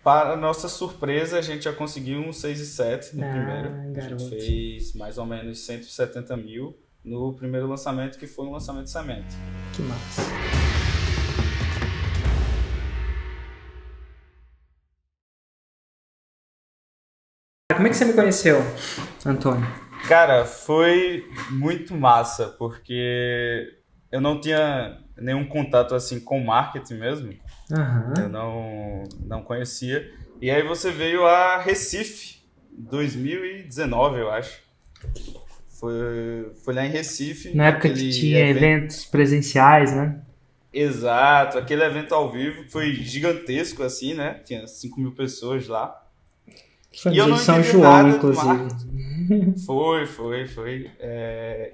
Para nossa surpresa, a gente já conseguiu um 6,7 no primeiro. A gente Garoto. fez mais ou menos 170 mil no primeiro lançamento, que foi um lançamento de semente. Que massa. Como é que você me conheceu, Antônio? Cara, foi muito massa, porque eu não tinha nenhum contato assim com marketing mesmo. Eu Aham. não conhecia. E aí você veio a Recife, 2019, eu acho. Foi lá em Recife, Na época que aquele tinha evento. eventos presenciais, né? Exato, aquele evento ao vivo foi gigantesco, assim, né? Tinha 5 mil pessoas lá. Foi E no eu dia de não São entendia João, nada de inclusive. marketing. Foi.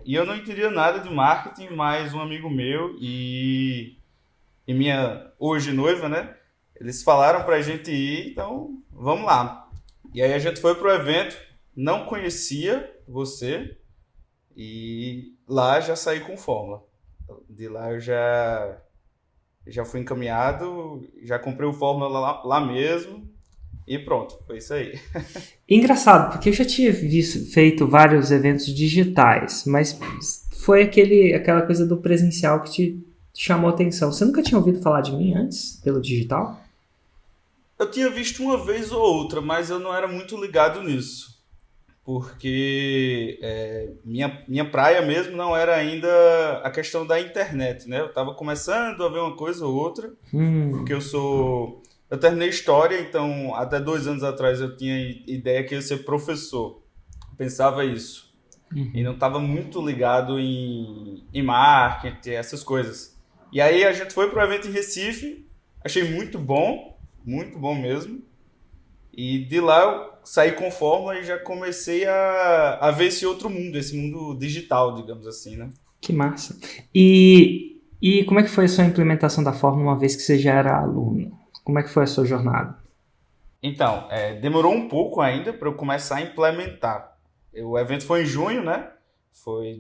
E eu não entendia nada de marketing, mas um amigo meu e minha hoje noiva, né? Eles falaram pra gente ir, então vamos lá. E aí a gente foi pro evento, não conhecia você e lá já saí com fórmula. De lá eu já fui encaminhado, já comprei o fórmula lá mesmo e pronto, foi isso aí. Engraçado, porque eu já tinha feito vários eventos digitais, mas foi aquela coisa do presencial que te chamou a atenção. Você nunca tinha ouvido falar de mim antes, pelo digital? Eu tinha visto uma vez ou outra, mas eu não era muito ligado nisso. Porque minha praia mesmo não era ainda a questão da internet, né? Eu estava começando a ver uma coisa ou outra, porque Hum, eu terminei história, então até 2 anos atrás eu tinha ideia que ia ser professor. Eu pensava isso. E não estava muito ligado em marketing, essas coisas. E aí a gente foi para o evento em Recife, achei muito bom mesmo. E de lá eu saí com fórmula e já comecei a ver esse outro mundo, esse mundo digital, digamos assim, né? que massa. E como é que foi a sua implementação da fórmula uma vez que você já era aluno? Como é que foi a sua jornada? Então, demorou um pouco ainda para eu começar a implementar. O evento foi em junho, né? Foi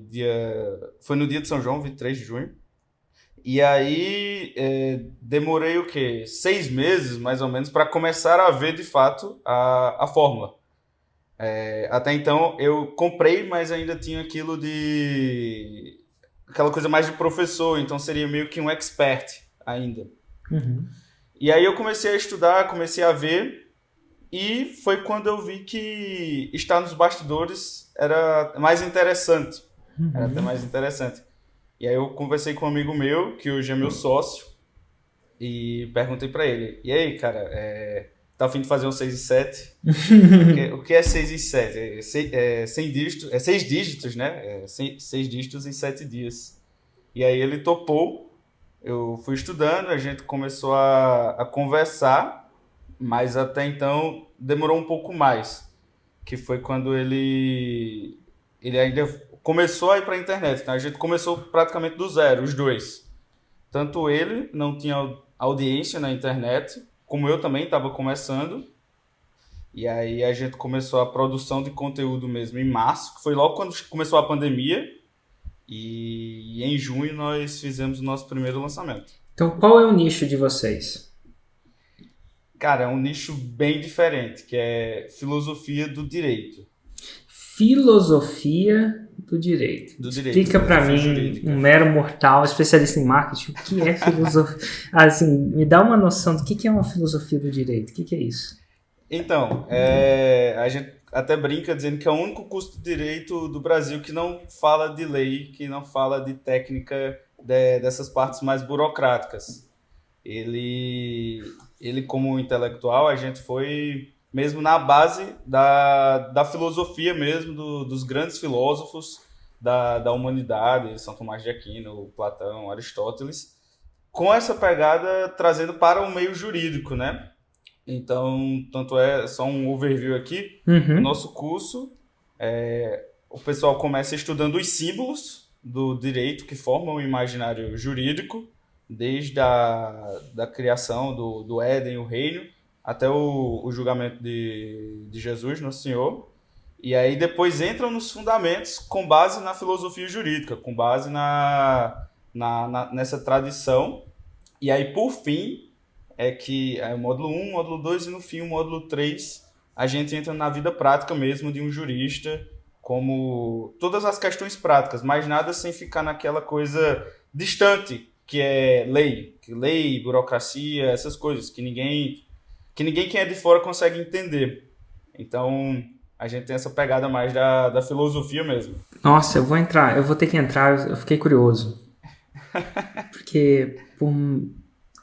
no dia de São João, 23 de junho. E aí demorei o quê? 6 meses, mais ou menos, para começar a ver de fato a fórmula. Até então eu comprei, mas ainda tinha aquilo de aquela coisa mais de professor, então seria meio que um expert ainda. Uhum. E aí eu comecei a estudar, comecei a ver, e foi quando eu vi que estar nos bastidores era mais interessante. Era até mais interessante. E aí eu conversei com um amigo meu, que hoje é meu sócio, e perguntei pra ele: "E aí, cara, tá a fim de fazer um 6 e 7? O que é 6 e 7? 100 dígitos, 6 dígitos, né? 6 dígitos em 7 dias. E aí ele topou, eu fui estudando, a gente começou a conversar, mas até então demorou um pouco mais, que foi quando ele ainda começou a ir para a internet, então a gente começou praticamente do zero, os dois. Tanto ele não tinha audiência na internet, como eu também estava começando, e aí a gente começou a produção de conteúdo mesmo em março, que foi logo quando começou a pandemia, e em junho nós fizemos o nosso primeiro lançamento. Então, qual é o nicho de vocês? Cara, é um nicho bem diferente, que é filosofia do direito. Filosofia do direito. Do direito, Explica para filosofia mim, um jurídica. mero mortal, especialista em marketing, o que é filosofia? Assim, me dá uma noção do que é uma filosofia do direito. O que é isso? Então, a gente até brinca dizendo que é o único curso de direito do Brasil que não fala de lei, que não fala de técnica dessas partes mais burocráticas. Ele como intelectual, a gente foi mesmo na base da filosofia mesmo, dos grandes filósofos da humanidade, São Tomás de Aquino, Platão, Aristóteles, com essa pegada trazendo para o meio jurídico, né? Então, tanto é, só um overview aqui, o Uhum. nosso curso, o pessoal começa estudando os símbolos do direito que formam o imaginário jurídico, desde da criação do Éden, o reino, até o julgamento de Jesus, Nosso Senhor. E aí depois entram nos fundamentos com base na filosofia jurídica, com base nessa tradição. E aí, por fim, é que é o módulo 1, módulo 2 e no fim o módulo 3 a gente entra na vida prática mesmo de um jurista, como todas as questões práticas, mas nada sem ficar naquela coisa distante, que é lei, burocracia, essas coisas, que ninguém quem é de fora consegue entender. Então, a gente tem essa pegada mais da filosofia mesmo. Nossa, eu vou ter que entrar, eu fiquei curioso. Porque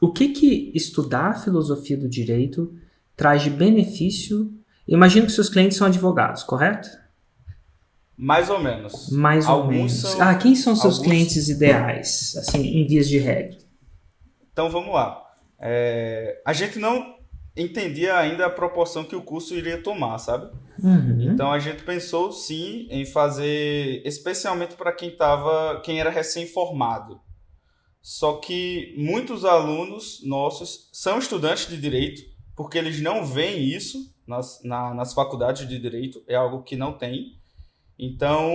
o que estudar a filosofia do direito traz de benefício? Eu imagino que seus clientes são advogados, correto? Mais ou menos. Mais ou menos. Quem são seus clientes ideais, assim, em vias de regra? Então, vamos lá. A gente não entendia ainda a proporção que o curso iria tomar, sabe? Então, a gente pensou, sim, em fazer especialmente para quem era recém-formado. Só que muitos alunos nossos são estudantes de direito, porque eles não veem isso nas faculdades de direito, é algo que não tem. Então,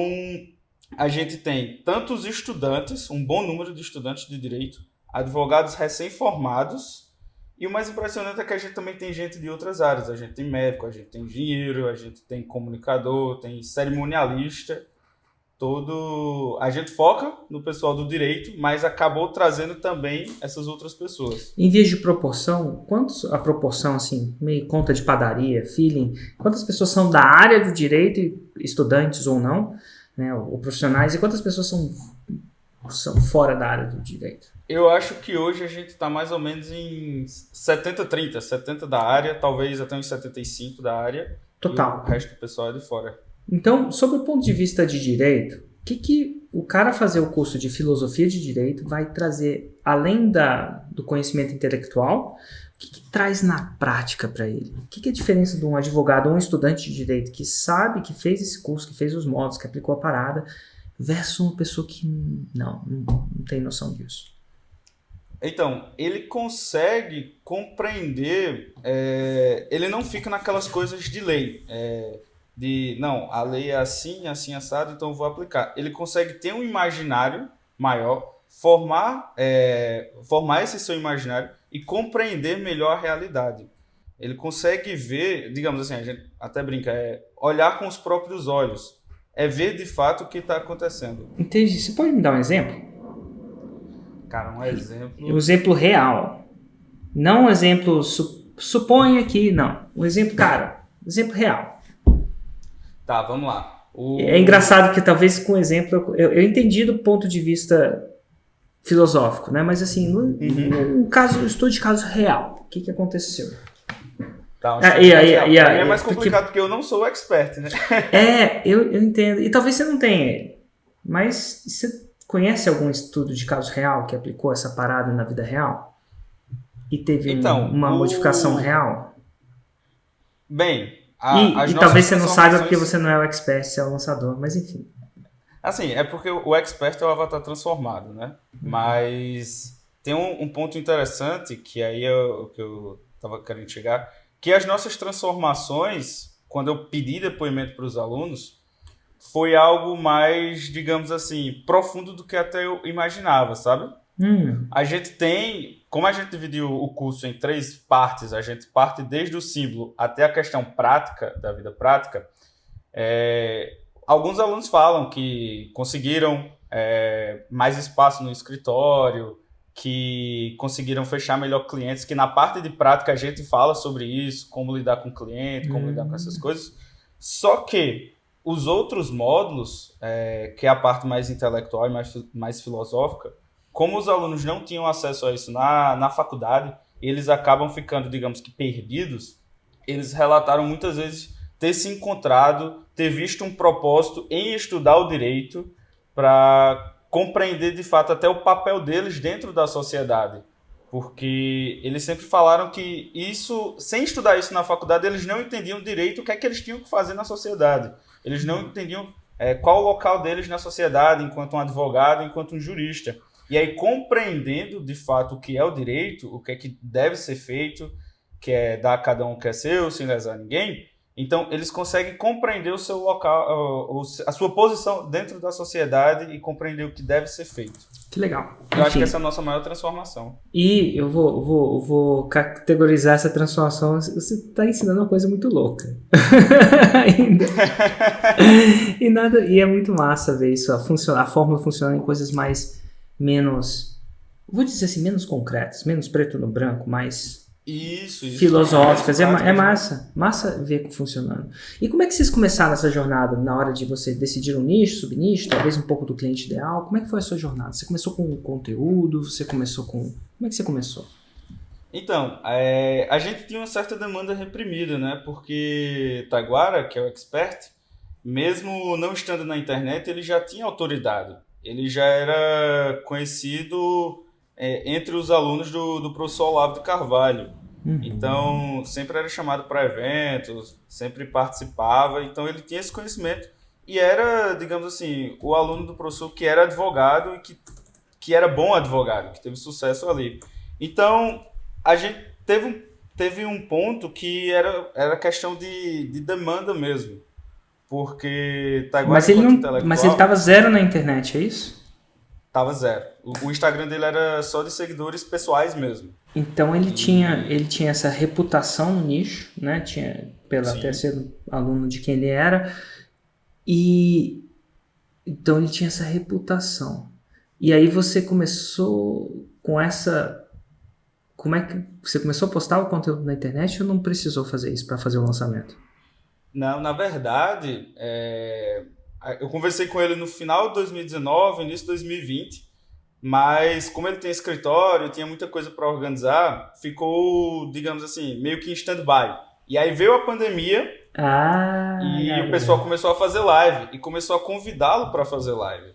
a gente tem tantos estudantes, um bom número de estudantes de direito, advogados recém-formados, e o mais impressionante é que a gente também tem gente de outras áreas. A gente tem médico, a gente tem engenheiro, a gente tem comunicador, tem cerimonialista. A gente foca no pessoal do direito, mas acabou trazendo também essas outras pessoas. Em vias de proporção, a proporção, assim, meio conta de padaria, feeling, quantas pessoas são da área do direito, estudantes ou não, né, ou profissionais, e quantas pessoas são fora da área do direito? Eu acho que hoje a gente está mais ou menos em 70-30, 70 da área, talvez até uns 75 da área. Total. E o resto do pessoal é de fora. Então, sob o ponto de vista de direito, o que o cara fazer o curso de filosofia de direito vai trazer, além do conhecimento intelectual, o que traz na prática para ele? O que é a diferença de um advogado ou um estudante de direito que sabe, que fez esse curso, que fez os módulos, que aplicou a parada, versus uma pessoa que não tem noção disso? Então, ele consegue compreender, ele não fica naquelas coisas de lei, não, a lei é assim, assim, assado, então eu vou aplicar. Ele consegue ter um imaginário maior, formar esse seu imaginário e compreender melhor a realidade. Ele consegue ver, digamos assim, a gente até brinca, olhar com os próprios olhos, ver de fato o que está acontecendo. Entendi. Você pode me dar um exemplo? Cara, um exemplo... Um exemplo real. Não um exemplo, suponha que, não. Um exemplo, exemplo real. Tá, vamos lá. É engraçado que talvez com exemplo, eu entendi do ponto de vista filosófico, né? Mas assim, no caso, estudo de caso real, o que aconteceu? Tá, pra mim é mais complicado porque eu não sou o expert, né? Eu entendo. E talvez você não tenha ele. Mas você conhece algum estudo de caso real que aplicou essa parada na vida real? E teve uma modificação real? Bem, e talvez você não saiba porque você não é o expert, você é o lançador, mas enfim. Assim, é porque o expert é o avatar transformado, né? Mas tem um ponto interessante, que aí é o que eu estava querendo chegar, que as nossas transformações, quando eu pedi depoimento para os alunos, foi algo mais, digamos assim, profundo do que até eu imaginava, sabe? A gente tem, como a gente dividiu o curso em 3 partes, a gente parte desde o símbolo até a questão prática, da vida prática. Alguns alunos falam que conseguiram mais espaço no escritório, que conseguiram fechar melhor clientes, que na parte de prática a gente fala sobre isso, como lidar com o cliente, como lidar com essas coisas. Só que os outros módulos, que é a parte mais intelectual e mais filosófica, como os alunos não tinham acesso a isso na faculdade, eles acabam ficando, digamos que, perdidos. Eles relataram muitas vezes ter se encontrado, ter visto um propósito em estudar o direito para compreender de fato até o papel deles dentro da sociedade. Porque eles sempre falaram que sem estudar isso na faculdade, eles não entendiam direito o que é que eles tinham que fazer na sociedade. Eles não entendiam qual o local deles na sociedade, enquanto um advogado, enquanto um jurista. E aí, compreendendo de fato o que é o direito, o que é que deve ser feito, que é dar a cada um o que é seu, sem lesar ninguém, Então, eles conseguem compreender o seu local, a sua posição dentro da sociedade e compreender o que deve ser feito. Que legal. Eu acho que essa é a nossa maior transformação. E eu vou categorizar essa transformação. Você está ensinando uma coisa muito louca. Ainda. E é muito massa ver isso, a fórmula funciona em coisas menos, vou dizer assim, menos concretas, menos preto no branco, mais isso. filosóficas. É massa ver funcionando. E como é que vocês começaram essa jornada na hora de você decidir um nicho, subnicho, talvez um pouco do cliente ideal? Como é que foi a sua jornada? Você começou com conteúdo? Como é que você começou? Então, a gente tinha uma certa demanda reprimida, né? Porque Taiguara, que é o expert, mesmo não estando na internet, ele já tinha autoridade. Ele já era conhecido entre os alunos do professor Olavo de Carvalho. Então, sempre era chamado para eventos, sempre participava, então ele tinha esse conhecimento e era, digamos assim, o aluno do professor que era advogado e que era bom advogado, que teve sucesso ali. Então, a gente teve um ponto que era questão de demanda mesmo, porque Taiguara, mas ele estava zero na internet, é isso? Tava zero. O Instagram dele era só de seguidores pessoais mesmo. Então ele tinha essa reputação no nicho, né? Até ser aluno de quem ele era. E então ele tinha essa reputação. E aí você começou com essa... Como é que você começou a postar o conteúdo na internet ou não precisou fazer isso para fazer o lançamento? Não, na verdade, eu conversei com ele no final de 2019, início de 2020, mas como ele tem escritório, tinha muita coisa para organizar, ficou, digamos assim, meio que em stand-by. E aí veio a pandemia o pessoal começou a fazer live e começou a convidá-lo para fazer live.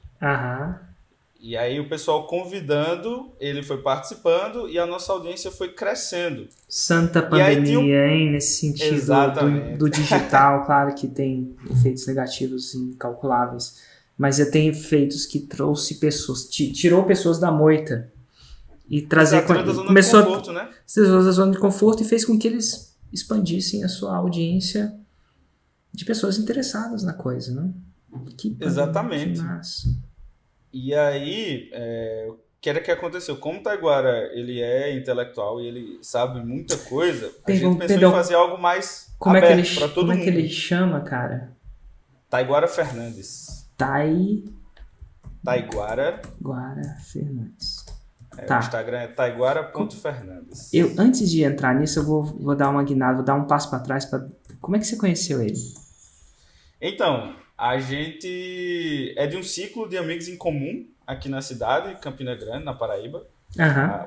E aí o pessoal convidando, ele foi participando e a nossa audiência foi crescendo. Santa pandemia, hein? Nesse sentido do digital, claro que tem efeitos negativos incalculáveis, mas tem efeitos que trouxe pessoas, tirou pessoas da moita e começou da zona de conforto e fez com que eles expandissem a sua audiência de pessoas interessadas na coisa, né? Exatamente. Que massa. E aí, o que era que aconteceu? Como o Taiguara, ele é intelectual e ele sabe muita coisa, a gente pensou em fazer algo mais aberto para todo mundo. Como é que ele chama, cara? Taiguara Fernandes. Taiguara Fernandes. O Instagram é taiguara.fernandes. Antes de entrar nisso, eu vou dar uma guinada, vou dar um passo para trás. Como é que você conheceu ele? Então, a gente é de um ciclo de amigos em comum aqui na cidade, Campina Grande, na Paraíba.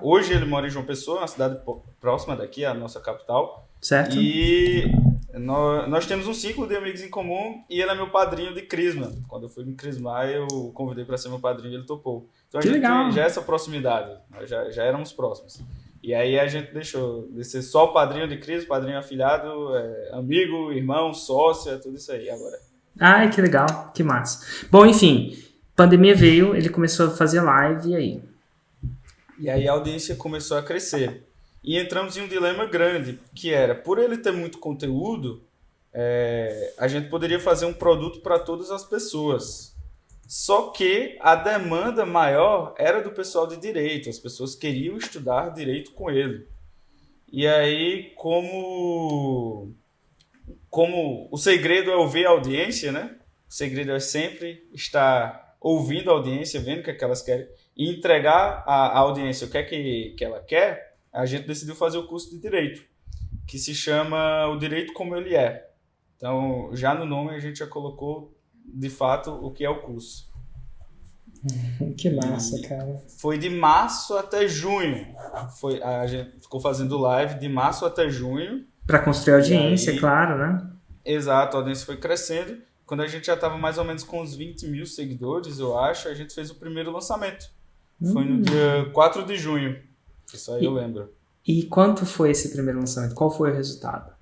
Hoje ele mora em João Pessoa, uma cidade próxima daqui, a nossa capital. Certo. E nós temos um ciclo de amigos em comum e ele é meu padrinho de crisma. Quando eu fui me crismar, eu convidei para ser meu padrinho e ele topou. Então a gente tinha já essa proximidade, nós já éramos próximos. E aí a gente deixou de ser só o padrinho de crisma, padrinho afilhado, amigo, irmão, sócia, tudo isso aí agora. Ai, que legal, que massa. Bom, enfim, pandemia veio, ele começou a fazer live, e aí? E aí a audiência começou a crescer. E entramos em um dilema grande, que era, por ele ter muito conteúdo, a gente poderia fazer um produto para todas as pessoas. Só que a demanda maior era do pessoal de direito, as pessoas queriam estudar direito com ele. E aí, como o segredo é ouvir a audiência, né? O segredo é sempre estar ouvindo a audiência, vendo o que é que elas querem, e entregar à audiência o que é que ela quer. A gente decidiu fazer o curso de Direito, que se chama O Direito Como Ele É. Então, já no nome a gente já colocou, de fato, o que é o curso. Que massa, cara. Foi de março até junho. A gente ficou fazendo live de março até junho. Para construir audiência, claro, né? Exato, a audiência foi crescendo. Quando a gente já estava mais ou menos com uns 20 mil seguidores, eu acho, a gente fez o primeiro lançamento. Foi no dia 4 de junho. Isso aí eu lembro. E quanto foi esse primeiro lançamento? Qual foi o resultado?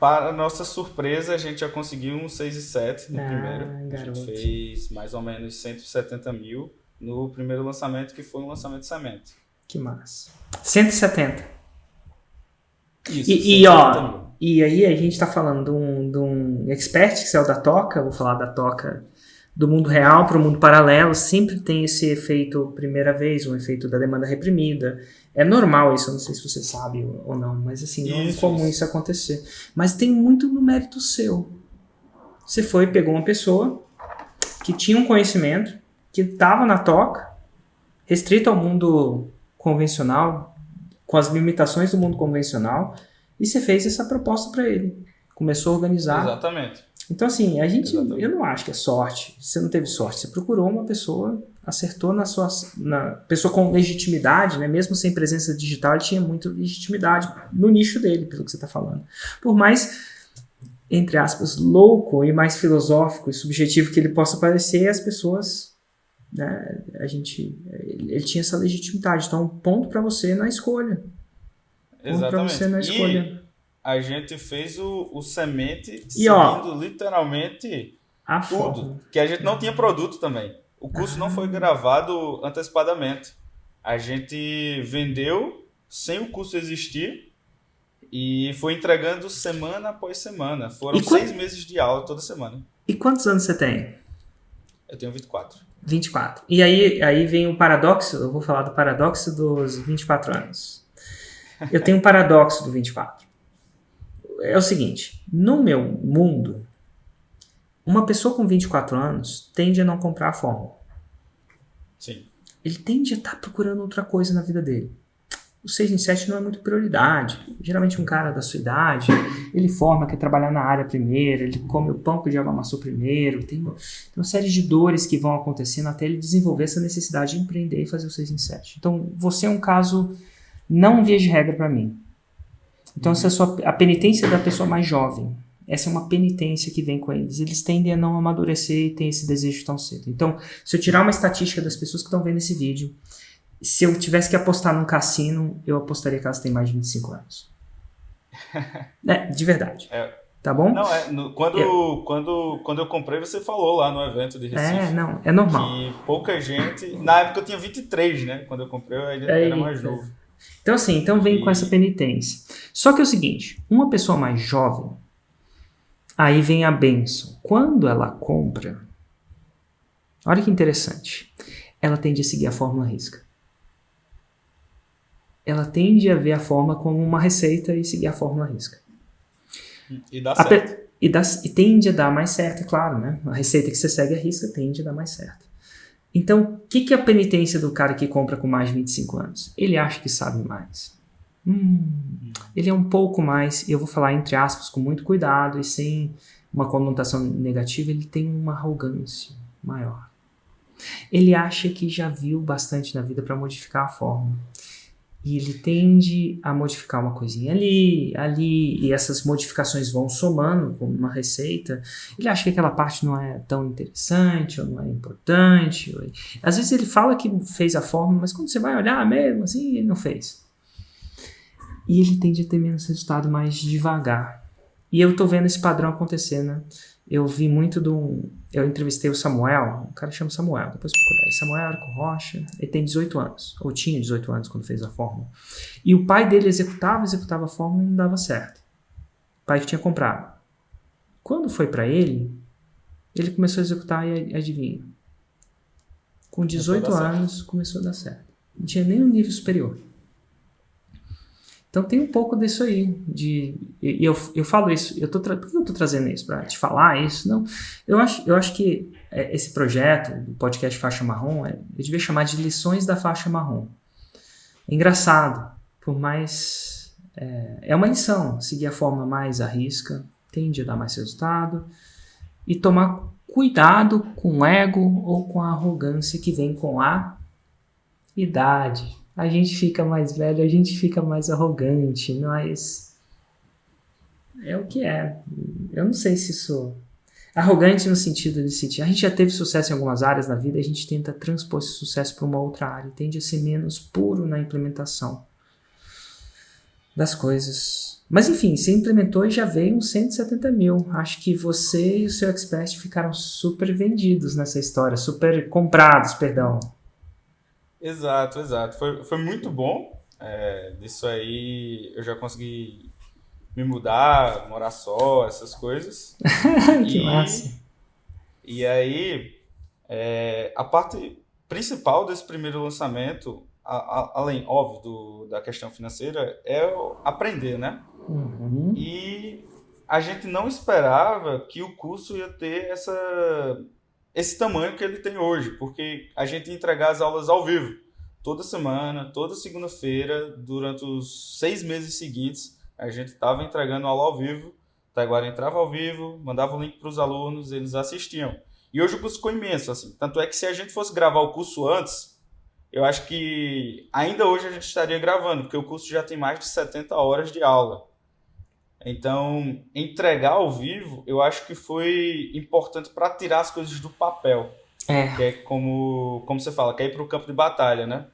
Para nossa surpresa, a gente já conseguiu um 6,7 no primeiro. Garoto. A gente fez mais ou menos 170 mil no primeiro lançamento, que foi um lançamento de semente. Que massa. 170. Isso, e ó, E aí a gente está falando de um expert que saiu da toca, vou falar da toca do mundo real para o mundo paralelo, sempre tem esse efeito primeira vez, um efeito da demanda reprimida. É normal isso, eu não sei se você sabe ou não, mas assim, não é comum isso acontecer. Mas tem muito no mérito seu. Você foi e pegou uma pessoa que tinha um conhecimento, que estava na toca, restrito ao mundo convencional, com as limitações do mundo convencional, e você fez essa proposta para ele. Começou a organizar. Exatamente. Então, assim, eu não acho que é sorte. Você não teve sorte. Você procurou uma pessoa, acertou na pessoa com legitimidade, né? Mesmo sem presença digital, ele tinha muita legitimidade no nicho dele, pelo que você está falando. Por mais, entre aspas, louco e mais filosófico e subjetivo que ele possa parecer, as pessoas, né? Ele tinha essa legitimidade. Então, ponto para você na escolha. Ponto para você na escolha. A gente fez o semente seguindo literalmente tudo. Que a gente não tinha produto também. O curso não foi gravado antecipadamente. A gente vendeu sem o curso existir e foi entregando semana após semana. Foram 6 meses de aula toda semana. E quantos anos você tem? Eu tenho 24. 24. E aí vem o paradoxo, eu vou falar do paradoxo dos 24 anos. Eu tenho um paradoxo do 24. É o seguinte, no meu mundo, uma pessoa com 24 anos tende a não comprar a fórmula. Sim. Ele tende a estar procurando outra coisa na vida dele. O 6 em 7 não é muito prioridade. Geralmente um cara da sua idade, ele quer trabalhar na área primeiro, ele come o pão que o diabo amassou primeiro, tem uma série de dores que vão acontecendo até ele desenvolver essa necessidade de empreender e fazer o 6 em 7. Então, você é um caso não via de regra para mim. Então, essa é a penitência da pessoa mais jovem. Essa é uma penitência que vem com eles. Eles tendem a não amadurecer e têm esse desejo tão cedo. Então, se eu tirar uma estatística das pessoas que estão vendo esse vídeo, se eu tivesse que apostar num cassino, eu apostaria que elas têm mais de 25 anos. De verdade. Tá bom? Não, quando eu comprei, você falou lá no evento de Recife. É normal. Que pouca gente... Na época eu tinha 23, né? Quando eu comprei, eu ainda era mais novo. Então assim, vem com essa penitência. Só que é o seguinte, uma pessoa mais jovem, aí vem a bênção. Quando ela compra, olha que interessante, ela tende a seguir a fórmula risca. Ela tende a ver a fórmula como uma receita e seguir a fórmula risca. E dá certo. E tende a dar mais certo, é claro, né? A receita que você segue a risca tende a dar mais certo. Então, o que é a penitência do cara que compra com mais de 25 anos? Ele acha que sabe mais. Ele é um pouco mais, eu vou falar entre aspas, com muito cuidado e sem uma conotação negativa, ele tem uma arrogância maior. Ele acha que já viu bastante na vida para modificar a fórmula. E ele tende a modificar uma coisinha ali, e essas modificações vão somando como uma receita. Ele acha que aquela parte não é tão interessante, ou não é importante. Às vezes ele fala que fez a fórmula, mas quando você vai olhar mesmo, assim, ele não fez. E ele tende a ter menos resultado mais devagar. E eu tô vendo esse padrão acontecer, né? Eu vi muito eu entrevistei o Samuel, um cara chama Samuel, depois procurei. Samuel Arco Rocha, ele tem 18 anos, ou tinha 18 anos quando fez a fórmula. E o pai dele executava a fórmula e não dava certo. O pai que tinha comprado. Quando foi para ele começou a executar e adivinha. Com 18 anos começou a dar certo. Não tinha nem um nível superior. Então tem um pouco disso aí, e eu falo isso, por que eu estou trazendo isso? Para te falar isso? Não, eu acho que esse projeto, do podcast Faixa Marrom, eu devia chamar de Lições da Faixa Marrom. É engraçado, por mais... É uma lição, seguir a forma mais à risca, tende a dar mais resultado, e tomar cuidado com o ego ou com a arrogância que vem com a idade. A gente fica mais velho, a gente fica mais arrogante, mas é o que é. Eu não sei se isso... Arrogante no sentido de sentir... A gente já teve sucesso em algumas áreas da vida, a gente tenta transpor esse sucesso para uma outra área, tende a ser menos puro na implementação das coisas. Mas enfim, você implementou e já veio uns 170 mil. Acho que você e o seu expert ficaram super vendidos nessa história, super comprados, perdão. Exato. Foi muito bom. Disso aí eu já consegui me mudar, morar só, essas coisas. Que massa. E aí, a parte principal desse primeiro lançamento, além, óbvio, da questão financeira, é aprender, né? Uhum. E a gente não esperava que o curso ia ter esse tamanho que ele tem hoje, porque a gente ia entregar as aulas ao vivo, toda semana, toda segunda-feira, durante os 6 meses seguintes, a gente estava entregando aula ao vivo, Taiguara entrava ao vivo, mandava o link para os alunos, eles assistiam. E hoje o curso ficou imenso, assim. Tanto é que se a gente fosse gravar o curso antes, eu acho que ainda hoje a gente estaria gravando, porque o curso já tem mais de 70 horas de aula. Então, entregar ao vivo, eu acho que foi importante para tirar as coisas do papel. Que é como você fala, que é ir para o campo de batalha, né?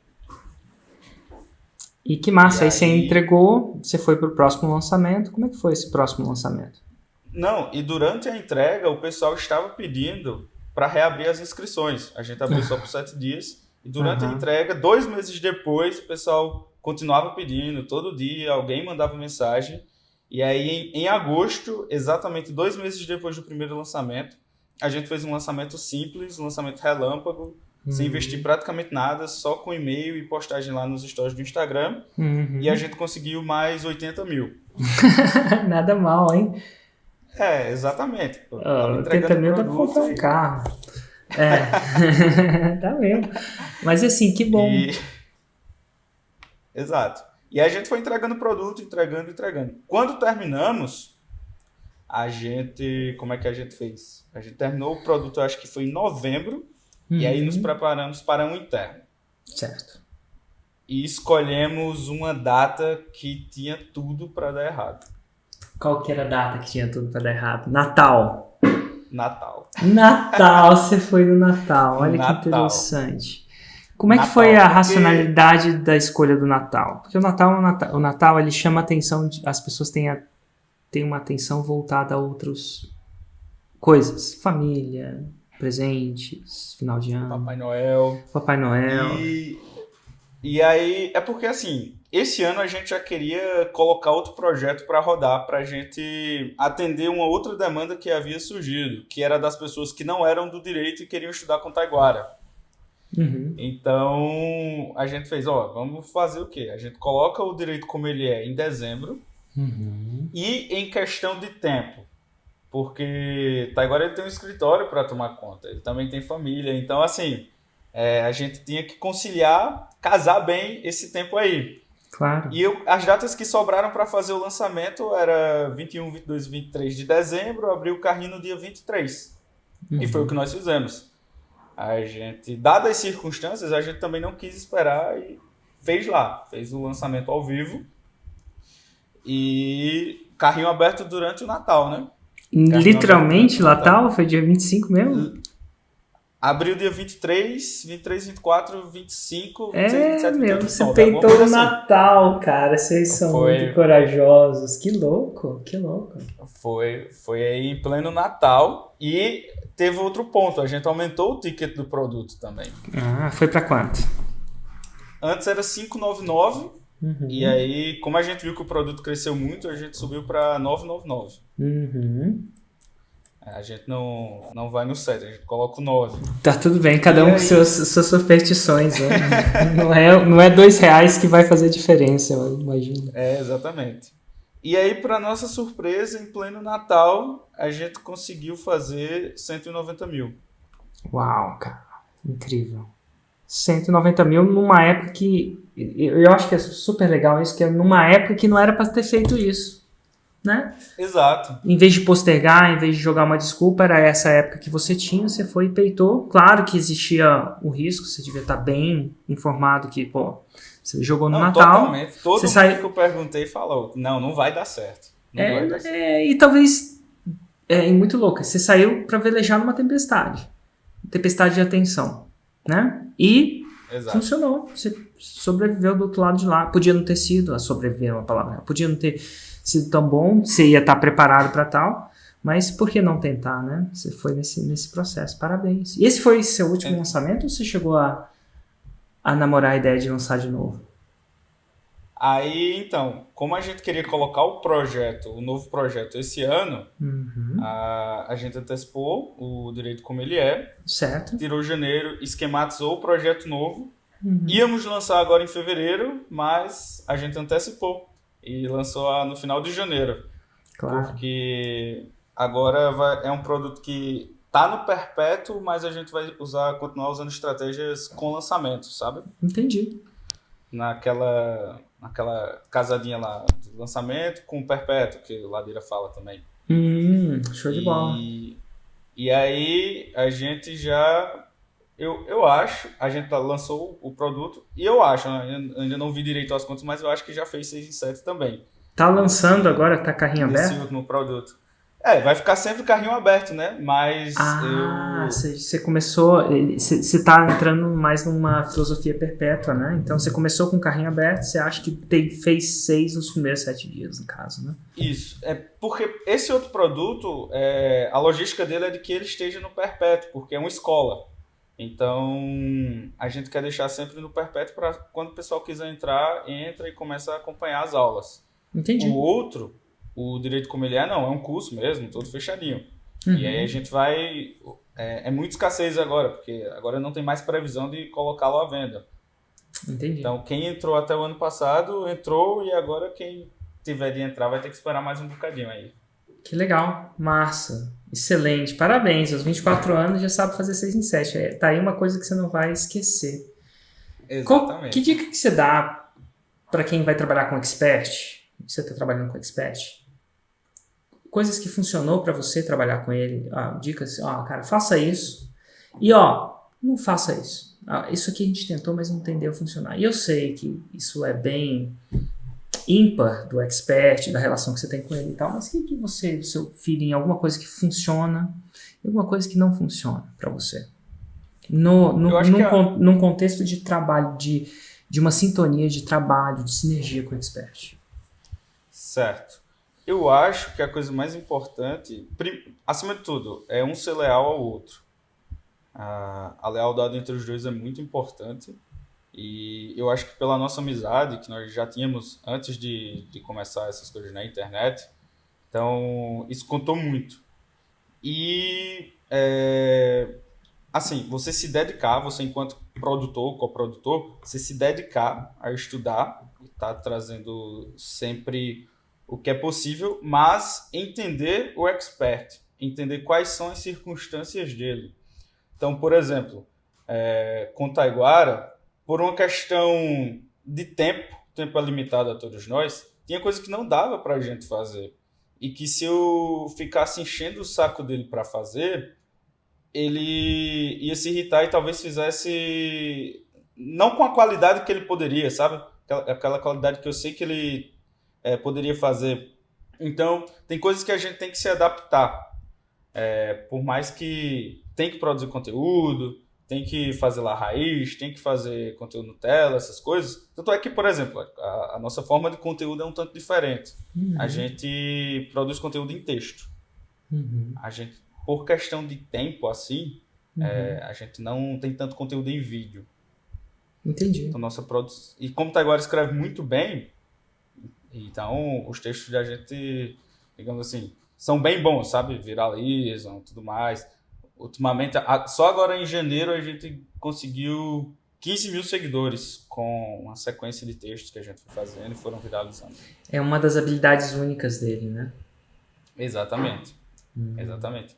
E que massa, E aí você aí- entregou, você foi pro próximo lançamento. Como é que foi esse próximo lançamento? Não, e durante a entrega, o pessoal estava pedindo para reabrir as inscrições. A gente abriu só por 7 dias. E durante a Aham. entrega, 2 meses depois, o pessoal continuava pedindo. Todo dia, alguém mandava mensagem. E aí, em agosto, exatamente 2 meses depois do primeiro lançamento, a gente fez um lançamento simples, um lançamento relâmpago, sem investir praticamente nada, só com e-mail e postagem lá nos stories do Instagram. Uhum. E a gente conseguiu mais 80 mil. Nada mal, hein? Exatamente. Pô. Ó, Tava 80 entregando mil dá pra produto comprar um e- carro. Tá mesmo. Mas assim, que bom. Exato. E a gente foi entregando produto, entregando. Quando terminamos, como é que a gente fez? A gente terminou o produto, eu acho que foi em novembro, e aí nos preparamos para um interno. Certo. E escolhemos uma data que tinha tudo para dar errado. Qual que era a data que tinha tudo pra dar errado? Natal. Natal. Natal, você foi no Natal. Olha que Natal. interessante. Como é que Natal, foi a porque- racionalidade da escolha do Natal? Porque o Natal ele chama a atenção, as pessoas têm uma atenção voltada a outras coisas. Família, presentes, final de ano, Papai Noel. Papai Noel. E aí, é porque assim, esse ano a gente já queria colocar outro projeto para rodar, para a gente atender uma outra demanda que havia surgido, que era das pessoas que não eram do direito e queriam estudar com Taiguara. Uhum. Então, a gente fez, vamos fazer o quê? A gente coloca o direito como ele é em dezembro Uhum. e em questão de tempo, porque Taiguara ele tem um escritório para tomar conta, ele também tem família, então assim, a gente tinha que conciliar, casar bem esse tempo aí. Claro. E as datas que sobraram para fazer o lançamento era 21, 22 e 23 de dezembro, abri o carrinho no dia 23. E foi o que nós fizemos. A gente, dadas as circunstâncias, a gente também não quis esperar e fez o lançamento ao vivo. E carrinho aberto durante o Natal, né? Literalmente, Carrinho aberto durante o Natal? Foi dia 25 mesmo? Abriu dia 23, 24, 25, 26, 27, Meu, 28, você alguma peitou coisa o assim. Natal, cara. Vocês são Foi. muito corajosos. Que louco, que louco. Foi aí em pleno Natal e teve outro ponto, a gente aumentou o ticket do produto também. Ah, foi pra quanto? Antes era 599 Uhum. e aí, como a gente viu que o produto cresceu muito, a gente subiu para 999. Uhum. A gente não vai no 7, a gente coloca o 9. Tá tudo bem, cada E um com aí? suas superstições. Né? não é R$2 que vai fazer diferença, eu imagino. Exatamente. E aí, para nossa surpresa, em pleno Natal, a gente conseguiu fazer 190 mil. Uau, cara. Incrível. 190 mil numa época que... Eu acho que é super legal isso, que é numa época que não era pra ter feito isso. Né? Exato. Em vez de postergar, em vez de jogar uma desculpa, era essa época que você tinha, você foi e peitou. Claro que existia o risco, você devia estar bem informado que, você jogou no Natal. Totalmente. Todo mundo que eu perguntei falou, não vai dar certo. Não vai dar certo. E talvez, muito louca, você saiu pra velejar numa tempestade de atenção, né? E Exato. funcionou, você sobreviveu do outro lado de lá. Podia não ter sido, sobreviver é uma palavra, podia não ter sido tão bom, você ia estar preparado para tal, mas por que não tentar, né? Você foi nesse processo, parabéns. E esse foi seu último lançamento ou você chegou a namorar a ideia de lançar de novo? Aí, então, como a gente queria colocar o novo projeto esse ano, Uhum. a gente antecipou o direito como ele é, Certo. tirou janeiro, esquematizou o projeto novo. Uhum. Íamos lançar agora em fevereiro, mas a gente antecipou e lançou no final de janeiro, Claro. porque agora é um produto que tá no perpétuo, mas a gente vai continuar usando estratégias com lançamento, sabe? Entendi. Naquela casadinha lá de lançamento com o perpétuo, que o Ladeira fala também. Show de bola. E aí a gente já, eu acho, a gente lançou o produto e eu acho, né, eu ainda não vi direito as contas, mas eu acho que já fez 6 em 7 também. Tá lançando agora, tá carrinho Nesse aberto? último produto. Vai ficar sempre o carrinho aberto, né? Mas Você começou, você tá entrando mais numa filosofia perpétua, né? Então você começou com o carrinho aberto, você acha que fez 6 nos primeiros 7 dias, no caso, né? Isso. É porque esse outro produto, a logística dele é de que ele esteja no perpétuo, porque é uma escola. Então, a gente quer deixar sempre no perpétuo para quando o pessoal quiser entrar, entra e começa a acompanhar as aulas. Entendi. O outro, o direito como ele não, é um curso mesmo, todo fechadinho. Uhum. E aí a gente vai... É muita escassez agora, porque agora não tem mais previsão de colocá-lo à venda. Entendi. Então, quem entrou até o ano passado, entrou, e agora quem tiver de entrar vai ter que esperar mais um bocadinho aí. Que legal, massa, excelente, parabéns, aos 24 anos já sabe fazer 6 em 7, tá aí uma coisa que você não vai esquecer. Exatamente. Que dica que você dá para quem vai trabalhar com expert? Você está trabalhando com expert? Coisas que funcionou para você trabalhar com ele, dicas, cara, faça isso, e não faça isso. Isso aqui a gente tentou, mas não entendeu funcionar. E eu sei que isso é bem ímpar do expert, da relação que você tem com ele e tal, mas o que você, seu feeling, alguma coisa que funciona e alguma coisa que não funciona para você? Num contexto de trabalho, de uma sintonia de trabalho, de sinergia com o expert. Certo. Eu acho que a coisa mais importante, acima de tudo, é um ser leal ao outro. A lealdade entre os dois é muito importante. E eu acho que pela nossa amizade, que nós já tínhamos antes de começar essas coisas na internet, então isso contou muito. E, assim, você se dedicar, você enquanto produtor, coprodutor, você se dedicar a estudar, e tá trazendo sempre o que é possível, mas entender o expert, entender quais são as circunstâncias dele. Então, por exemplo, com Taiguara, por uma questão de tempo é limitado a todos nós, tinha coisa que não dava para a gente fazer. E que se eu ficasse enchendo o saco dele para fazer, ele ia se irritar e talvez fizesse não com a qualidade que ele poderia, sabe? Aquela qualidade que eu sei que ele poderia fazer. Então, tem coisas que a gente tem que se adaptar. Por mais que tem que produzir conteúdo, tem que fazer lá raiz, tem que fazer conteúdo Nutella, essas coisas. Tanto é que, por exemplo, a nossa forma de conteúdo é um tanto diferente. Uhum. A gente produz conteúdo em texto. Uhum. A gente, por questão de tempo, assim, a gente não tem tanto conteúdo em vídeo. Entendi. Então, e como o Taiguara escreve muito bem, então os textos da gente, digamos assim, são bem bons, sabe? Viralizam, tudo mais. Ultimamente, só agora em janeiro a gente conseguiu 15 mil seguidores com uma sequência de textos que a gente foi fazendo e foram viralizando. É uma das habilidades únicas dele, né? Exatamente. Exatamente.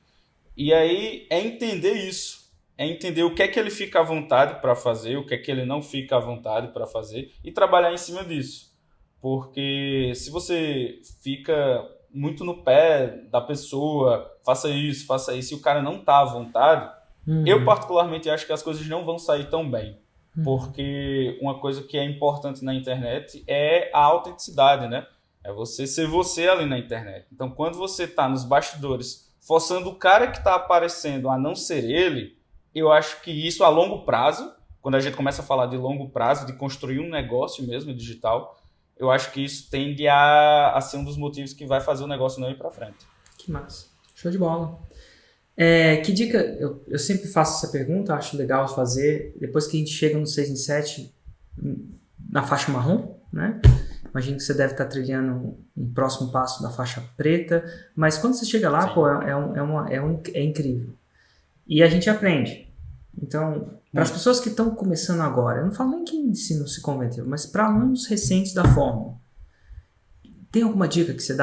E aí é entender isso. É entender o que é que ele fica à vontade para fazer, o que é que ele não fica à vontade para fazer e trabalhar em cima disso. Porque se você fica muito no pé da pessoa, faça isso, e o cara não tá à vontade, eu particularmente acho que as coisas não vão sair tão bem. Porque uma coisa que é importante na internet é a autenticidade, né? É você ser você ali na internet. Então, quando você tá nos bastidores forçando o cara que tá aparecendo a não ser ele, eu acho que isso a longo prazo, quando a gente começa a falar de longo prazo, de construir um negócio mesmo digital, eu acho que isso tende a ser um dos motivos que vai fazer o negócio não ir para frente. Que massa. Show de bola. Que dica... Eu sempre faço essa pergunta, acho legal fazer, depois que a gente chega no 6 em 7, na faixa marrom, né? Imagino que você deve estar trilhando um próximo passo da faixa preta, mas quando você chega lá, Sim. pô, é incrível. E a gente aprende. Então, para as pessoas que estão começando agora, eu não falo nem que ensino se converteu, mas para alunos recentes da Fórmula, tem alguma dica que você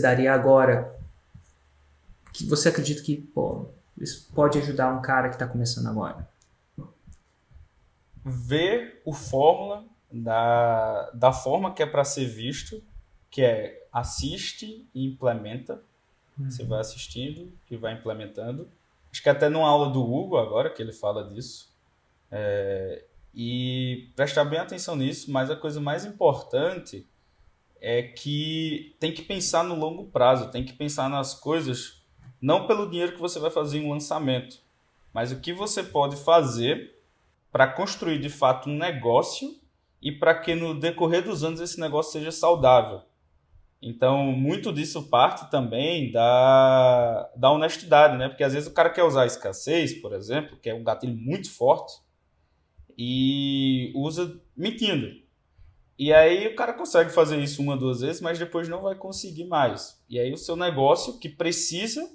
daria agora, que você acredita que, pô, isso pode ajudar um cara que está começando agora? Ver o Fórmula da forma que é para ser visto, que é assiste e implementa. Você vai assistindo e vai implementando. Acho que até numa aula do Hugo agora que ele fala disso. E prestar bem atenção nisso, mas a coisa mais importante é que tem que pensar no longo prazo, tem que pensar nas coisas, não pelo dinheiro que você vai fazer em um lançamento, mas o que você pode fazer para construir de fato um negócio e para que no decorrer dos anos esse negócio seja saudável. Então, muito disso parte também da honestidade, né? Porque às vezes o cara quer usar a escassez, por exemplo, que é um gatilho muito forte, e usa mentindo. E aí o cara consegue fazer isso uma, duas vezes, mas depois não vai conseguir mais. E aí o seu negócio, que precisa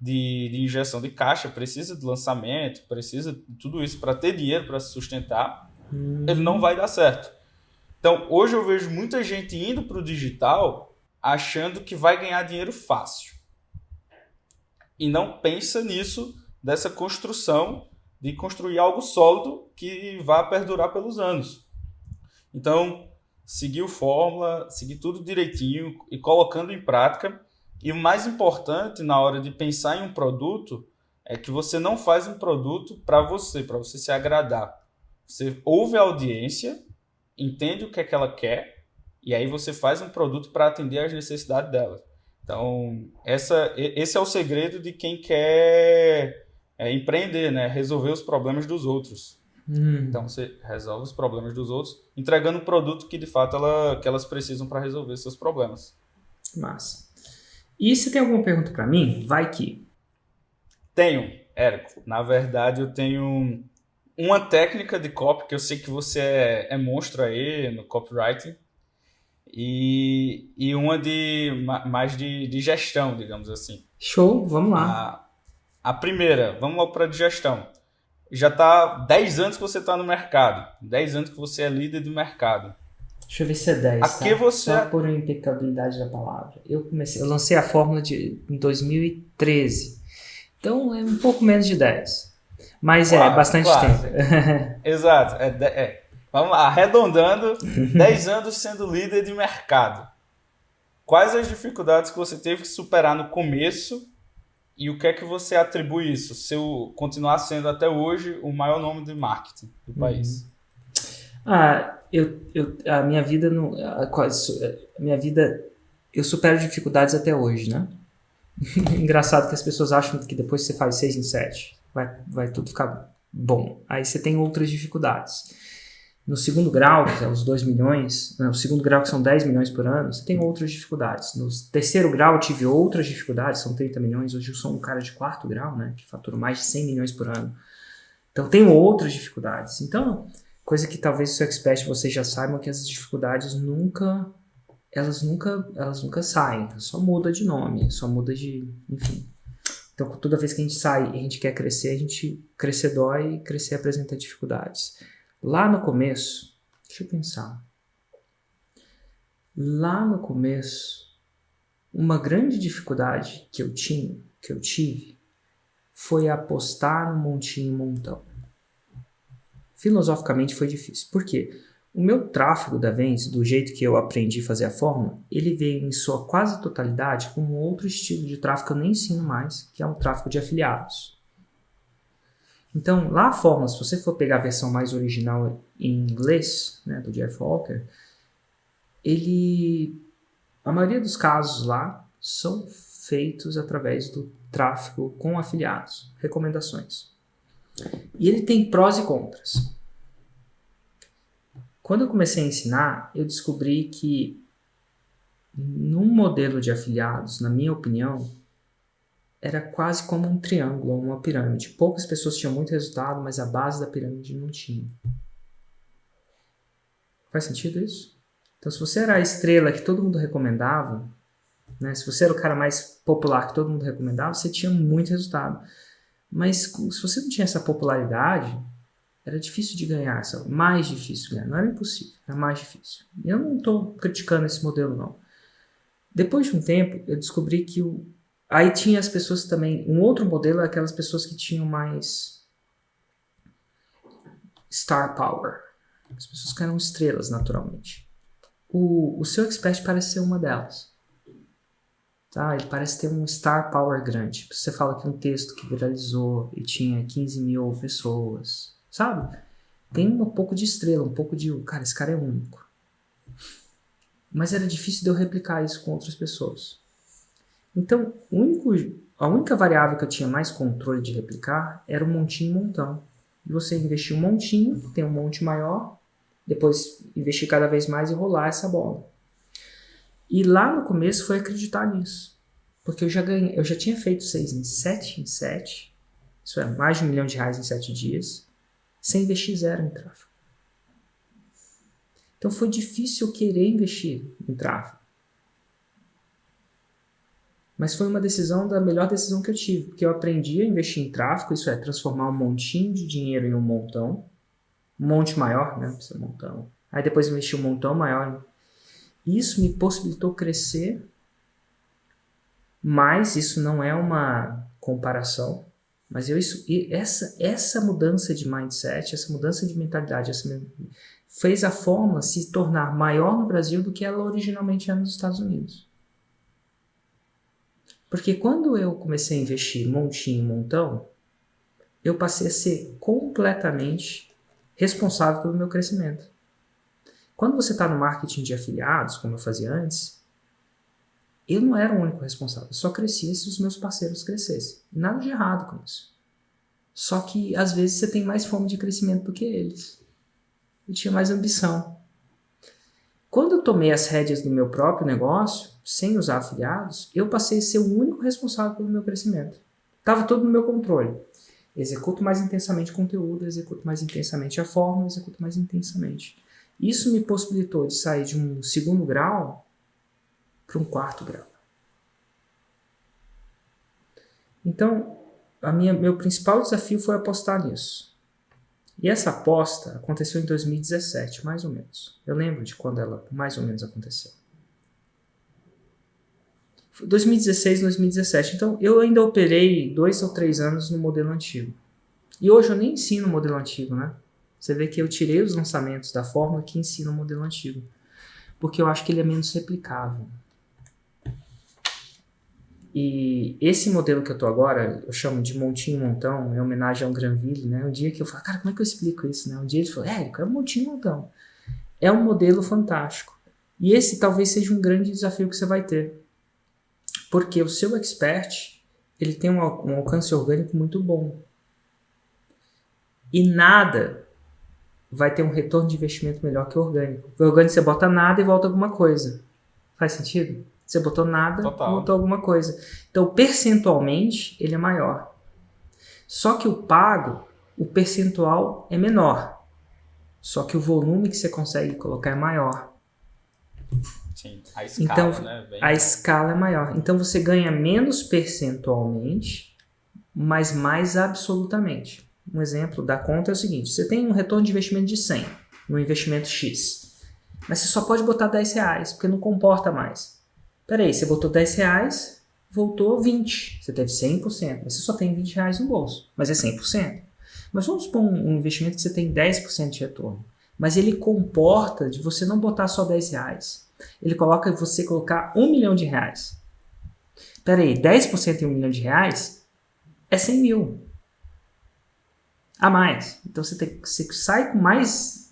de injeção de caixa, precisa de lançamento, precisa de tudo isso para ter dinheiro para se sustentar, ele não vai dar certo. Então, hoje eu vejo muita gente indo para o digital achando que vai ganhar dinheiro fácil. E não pensa nisso, dessa construção, de construir algo sólido que vá perdurar pelos anos. Então, seguir o Fórmula, seguir tudo direitinho e colocando em prática. E o mais importante na hora de pensar em um produto é que você não faz um produto para você se agradar. Você ouve a audiência, entende o que é que ela quer e aí você faz um produto para atender às necessidades dela. Então, esse é o segredo de quem quer empreender, né? Resolver os problemas dos outros. Então, você resolve os problemas dos outros entregando um produto que, de fato, que elas precisam para resolver seus problemas. Massa. E você tem alguma pergunta para mim? Vai que. Tenho, Érico. Na verdade, eu tenho uma técnica de copy que eu sei que você é monstro aí no copywriting e uma mais de gestão, digamos assim. Show, vamos lá. A primeira, vamos logo para a de gestão. Já está 10 anos que você está no mercado. 10 anos que você é líder do mercado. Deixa eu ver se é 10, Aqui tá? você... Só por impecabilidade da palavra. Eu lancei a fórmula em 2013. Então é um pouco menos de 10. Mas é bastante quase. tempo. Exato. Vamos lá, arredondando, 10 anos sendo líder de mercado. Quais as dificuldades que você teve que superar no começo e o que é que você atribui isso? Se eu continuar sendo até hoje o maior nome de marketing do país. A minha vida eu supero dificuldades até hoje, né? Engraçado que as pessoas acham que depois que você faz 6 em 7 vai tudo ficar bom. Aí você tem outras dificuldades. No segundo grau, que é os 2 milhões, no segundo grau, que são 10 milhões por ano, você tem outras dificuldades. No terceiro grau, eu tive outras dificuldades, são 30 milhões. Hoje eu sou um cara de quarto grau, né? Que fatura mais de 100 milhões por ano. Então, tenho outras dificuldades. Então, coisa que talvez o seu expert vocês já saibam, que essas dificuldades nunca saem. Só muda de nome, só muda de... Enfim. Então, toda vez que a gente sai e a gente quer crescer, a gente crescer dói e crescer apresenta dificuldades. Lá no começo, deixa eu pensar. Lá no começo, uma grande dificuldade que eu tive, foi apostar no montinho montão. Filosoficamente foi difícil. Por quê? O meu tráfego da Vence, do jeito que eu aprendi a fazer a fórmula, ele veio em sua quase totalidade com um outro estilo de tráfego que eu nem ensino mais, que é o tráfego de afiliados. Então, lá a fórmula, se você for pegar a versão mais original em inglês, né, do Jeff Walker, a maioria dos casos lá são feitos através do tráfego com afiliados, recomendações. E ele tem prós e contras. Quando eu comecei a ensinar, eu descobri que num modelo de afiliados, na minha opinião, era quase como um triângulo ou uma pirâmide. Poucas pessoas tinham muito resultado, mas a base da pirâmide não tinha. Faz sentido isso? Então, se você era a estrela que todo mundo recomendava, né, se você era o cara mais popular que todo mundo recomendava, você tinha muito resultado. Mas se você não tinha essa popularidade, era difícil de ganhar, mais difícil de ganhar. Não era impossível, era mais difícil. Eu não estou criticando esse modelo, não. Depois de um tempo, eu descobri que aí tinha as pessoas também. Um outro modelo é aquelas pessoas que tinham mais star power. As pessoas que eram estrelas, naturalmente. O seu expert parece ser uma delas. Tá? Ele parece ter um star power grande. Você fala que um texto que viralizou e tinha 15 mil pessoas, sabe? Tem um pouco de estrela, um pouco de... Cara, esse cara é único. Mas era difícil de eu replicar isso com outras pessoas. Então, a única variável que eu tinha mais controle de replicar era o montinho e montão. E você investir um montinho, tem um monte maior, depois investir cada vez mais e rolar essa bola. E lá no começo foi acreditar nisso. Porque eu já tinha feito 6 em 7 em 7, isso é, mais de R$1 milhão em 7 dias, sem investir zero em tráfego. Então foi difícil eu querer investir em tráfego. Mas foi uma melhor decisão que eu tive, porque eu aprendi a investir em tráfego, isso é, transformar um montinho de dinheiro em um montão, um monte maior, né, precisa um montão. Aí depois investi um montão maior. Isso me possibilitou crescer, mas isso não é uma comparação, mas essa mudança de mindset, essa mudança de mentalidade, fez a fórmula se tornar maior no Brasil do que ela originalmente era nos Estados Unidos. Porque quando eu comecei a investir montinho, montão, eu passei a ser completamente responsável pelo meu crescimento. Quando você está no marketing de afiliados, como eu fazia antes, eu não era o único responsável. Eu só crescia se os meus parceiros crescessem. Nada de errado com isso. Só que, às vezes, você tem mais fome de crescimento do que eles. Eu tinha mais ambição. Quando eu tomei as rédeas do meu próprio negócio, sem usar afiliados, eu passei a ser o único responsável pelo meu crescimento. Estava tudo no meu controle. Executo mais intensamente o conteúdo, executo mais intensamente a fórmula, executo mais intensamente. Isso me possibilitou de sair de um 2º grau para um 4º grau. Então, meu principal desafio foi apostar nisso. E essa aposta aconteceu em 2017, mais ou menos. Eu lembro de quando ela mais ou menos aconteceu. 2016, 2017. Então, eu ainda operei 2 ou 3 anos no modelo antigo. E hoje eu nem ensino o modelo antigo, né? Você vê que eu tirei os lançamentos da fórmula que ensina o modelo antigo. Porque eu acho que ele é menos replicável. E esse modelo que eu tô agora, eu chamo de montinho montão, em homenagem ao Granville, né? Um dia que eu falo, cara, como é que eu explico isso, né? Um dia ele falou, Érico, é um montinho montão. É um modelo fantástico. E esse talvez seja um grande desafio que você vai ter. Porque o seu expert, ele tem um alcance orgânico muito bom. E nada vai ter um retorno de investimento melhor que o orgânico. O orgânico você bota nada e volta alguma coisa. Faz sentido? Você botou nada, voltou alguma coisa. Então, percentualmente, ele é maior. Só que o pago, o percentual é menor. Só que o volume que você consegue colocar é maior. Sim, a escala, então, né? A escala é maior. Então, você ganha menos percentualmente, mas mais absolutamente. Um exemplo da conta é o seguinte. Você tem um retorno de investimento de 100 no investimento X. Mas você só pode botar R$10, porque não comporta mais. Peraí, você botou R$10, voltou 20. Você teve 100%, mas você só tem R$20 no bolso. Mas é 100%. Mas vamos supor um investimento que você tem 10% de retorno. Mas ele comporta de você não botar só R$10. Ele coloca você colocar R$1 milhão. Peraí, 10% em R$1 milhão é 100 mil. A mais. Então você sai com mais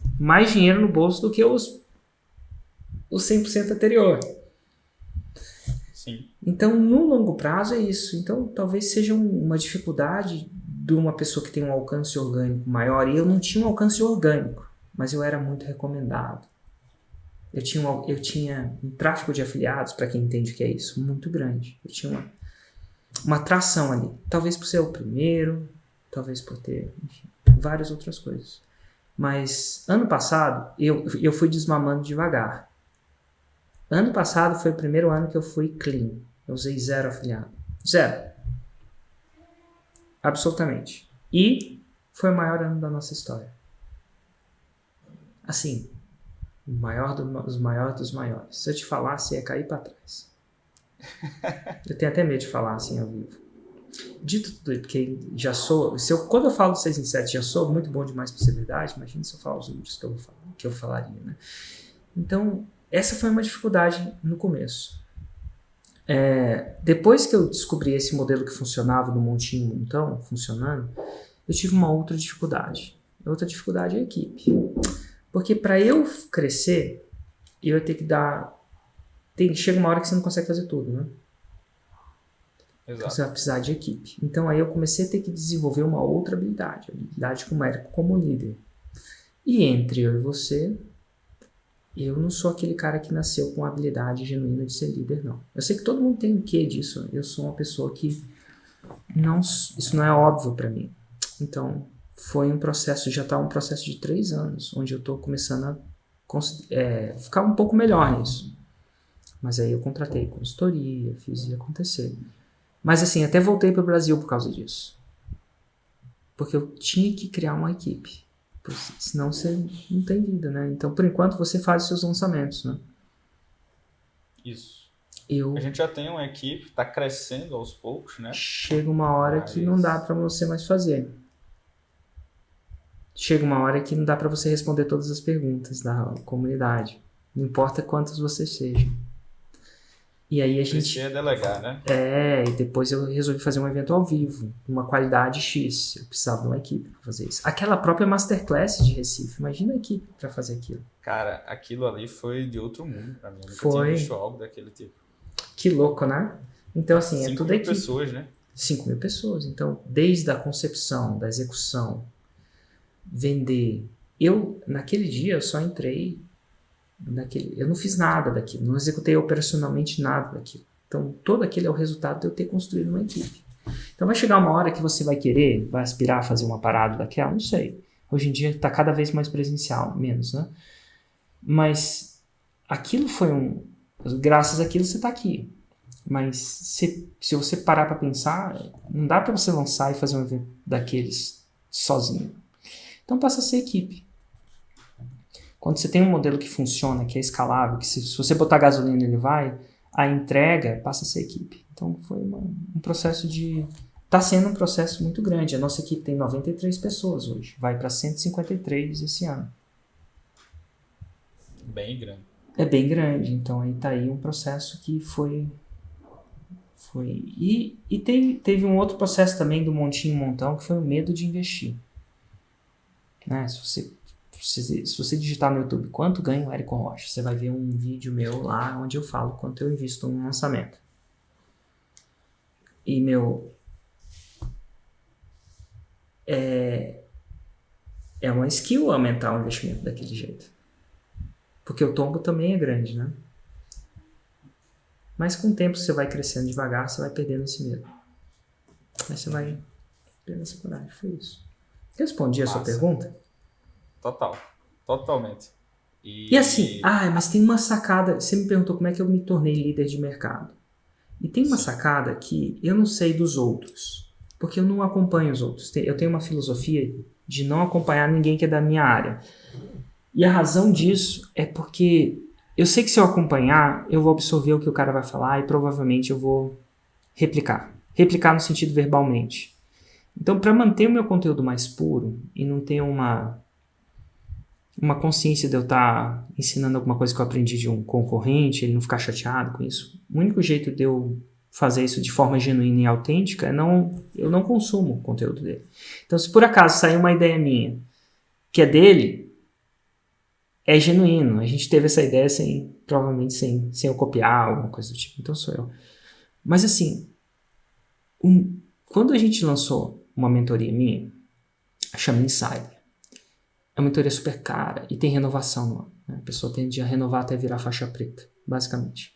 dinheiro no bolso do que os 100% anterior. Sim. Então, no longo prazo é isso. Então, talvez seja uma dificuldade de uma pessoa que tem um alcance orgânico maior. E eu não tinha um alcance orgânico, mas eu era muito recomendado. Eu tinha um tráfego de afiliados, para quem entende o que é isso, muito grande. Eu tinha uma atração ali. Talvez por ser o primeiro, talvez por ter, enfim, várias outras coisas. Mas ano passado eu fui desmamando devagar. Ano passado foi o primeiro ano que eu fui clean. Eu usei 0 afiliado. 0. Absolutamente. E foi o maior ano da nossa história. Assim, o maior dos maiores dos maiores. Se eu te falasse, ia cair para trás. Eu tenho até medo de falar assim ao vivo. Dito tudo, porque já sou... quando eu falo de 6 em 7, já sou muito bom demais para ser verdade, imagina se eu falar os números que eu falaria, né? Então, essa foi uma dificuldade no começo. Depois que eu descobri esse modelo que funcionava no montinho montão, funcionando, eu tive uma outra dificuldade. A outra dificuldade é a equipe. Porque para eu crescer, eu ia ter que dar... chega uma hora que você não consegue fazer tudo, né? Então você vai precisar de equipe. Então aí eu comecei a ter que desenvolver uma outra habilidade. A habilidade como Érico como líder. E entre eu e você, eu não sou aquele cara que nasceu com a habilidade genuína de ser líder, não. Eu sei que todo mundo tem o quê disso. Eu sou uma pessoa que... isso não é óbvio para mim. Então, foi um processo, já está um processo de 3 anos, onde eu estou começando a ficar um pouco melhor nisso. Mas aí eu contratei consultoria, fiz acontecer. Mas assim, até voltei para o Brasil por causa disso. Porque eu tinha que criar uma equipe. Senão você não tem vida, né? Então, por enquanto, você faz os seus lançamentos, né? Isso. A gente já tem uma equipe, está crescendo aos poucos, né? Chega uma hora que não dá para você mais fazer. Chega uma hora que não dá para você responder todas as perguntas da comunidade. Não importa quantos você seja. E aí a gente... Precisa delegar, né? E depois eu resolvi fazer um evento ao vivo, uma qualidade X. Eu precisava de uma equipe para fazer isso. Aquela própria Masterclass de Recife, imagina a equipe para fazer aquilo. Cara, aquilo ali foi de outro mundo para mim. Eu nunca tinha visto algo daquele tipo. Que louco, né? Então, assim, é tudo equipe. 5.000 pessoas, né? 5.000 pessoas. Então, desde a concepção, da execução, vender. Naquele dia, eu só entrei... eu não fiz nada daquilo, não executei operacionalmente nada daquilo. Então, todo aquele é o resultado de eu ter construído uma equipe. Então, vai chegar uma hora que você vai aspirar a fazer uma parada daquela, não sei. Hoje em dia está cada vez mais presencial, menos, né? Mas aquilo foi graças àquilo você está aqui. Mas se você parar para pensar, não dá para você lançar e fazer um evento daqueles sozinho. Então, passa a ser equipe. Quando você tem um modelo que funciona, que é escalável, que se você botar gasolina ele vai, a entrega passa a ser equipe. Então foi um processo está sendo um processo muito grande. A nossa equipe tem 93 pessoas hoje. Vai para 153 esse ano. Bem grande. É bem grande. Então aí está aí um processo que foi... E teve um outro processo também do montinho montão, que foi o medo de investir. Né? Se você digitar no YouTube quanto ganha o Érico Rocha, você vai ver um vídeo meu lá onde eu falo quanto eu invisto num lançamento. E é uma skill aumentar o investimento daquele jeito. Porque o tombo também é grande, né? Mas com o tempo você vai crescendo devagar, você vai perdendo esse medo. Aí você vai perdendo essa coragem. Foi isso. Respondi a sua pergunta? Totalmente. E assim, mas tem uma sacada. Você me perguntou como é que eu me tornei líder de mercado. E tem uma sacada que eu não sei dos outros, porque eu não acompanho os outros. Eu tenho uma filosofia de não acompanhar ninguém que é da minha área. E a razão disso é porque eu sei que se eu acompanhar, eu vou absorver o que o cara vai falar e provavelmente eu vou replicar. Replicar no sentido verbalmente. Então, para manter o meu conteúdo mais puro e não ter uma consciência de eu estar ensinando alguma coisa que eu aprendi de um concorrente, ele não ficar chateado com isso. O único jeito de eu fazer isso de forma genuína e autêntica é eu não consumo o conteúdo dele. Então, se por acaso sair uma ideia minha que é dele, é genuíno. A gente teve essa ideia provavelmente sem eu copiar, alguma coisa do tipo. Então, sou eu. Mas assim, quando a gente lançou uma mentoria minha, chama Insider. É uma mentoria super cara e tem renovação no ano. Né? A pessoa tende a renovar até virar faixa preta, basicamente.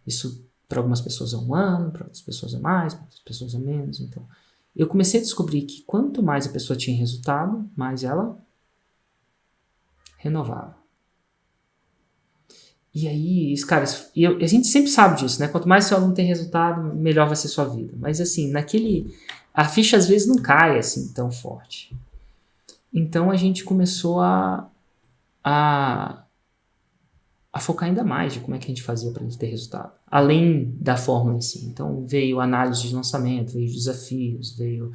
Isso para algumas pessoas é 1 ano, para outras pessoas é mais, para outras pessoas é menos. Então, eu comecei a descobrir que quanto mais a pessoa tinha resultado, mais ela renovava. E aí, cara, a gente sempre sabe disso, né? Quanto mais seu aluno tem resultado, melhor vai ser sua vida. Mas assim, a ficha às vezes não cai assim tão forte. Então a gente começou a focar ainda mais de como é que a gente fazia para a gente ter resultado. Além da fórmula em si. Então veio análise de lançamento, veio desafios, veio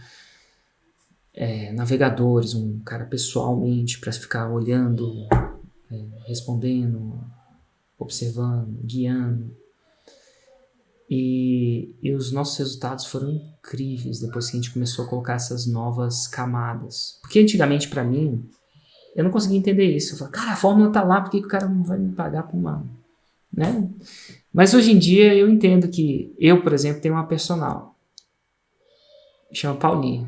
navegadores, um cara pessoalmente para ficar olhando, respondendo, observando, guiando. E os nossos resultados foram incríveis depois que a gente começou a colocar essas novas camadas. Porque antigamente, para mim, eu não conseguia entender isso. Eu falava, cara, a fórmula tá lá, por que o cara não vai me pagar por uma... Né? Mas hoje em dia eu entendo que eu, por exemplo, tenho uma personal. Chama Paulinha.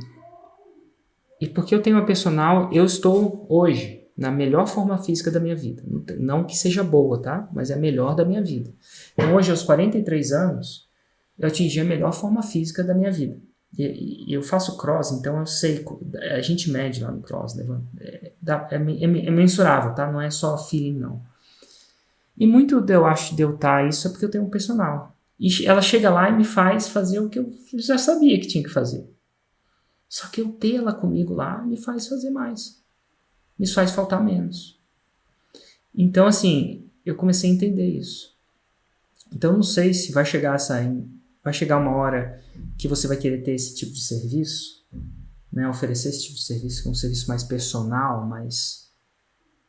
E porque eu tenho uma personal, eu estou hoje na melhor forma física da minha vida. Não que seja boa, tá? Mas é a melhor da minha vida. Então hoje, aos 43 anos, eu atingi a melhor forma física da minha vida. E eu faço cross, então eu sei, a gente mede lá no cross, né? É mensurável, tá? Não é só feeling, não. E muito eu acho de eu estar isso é porque eu tenho um personal. E ela chega lá e me faz fazer o que eu já sabia que tinha que fazer. Só que eu ter ela comigo lá me faz fazer mais. Me faz faltar menos. Então, assim, eu comecei a entender isso. Então, não sei se vai chegar uma hora que você vai querer ter esse tipo de serviço, né? Oferecer esse tipo de serviço, que é um serviço mais personal,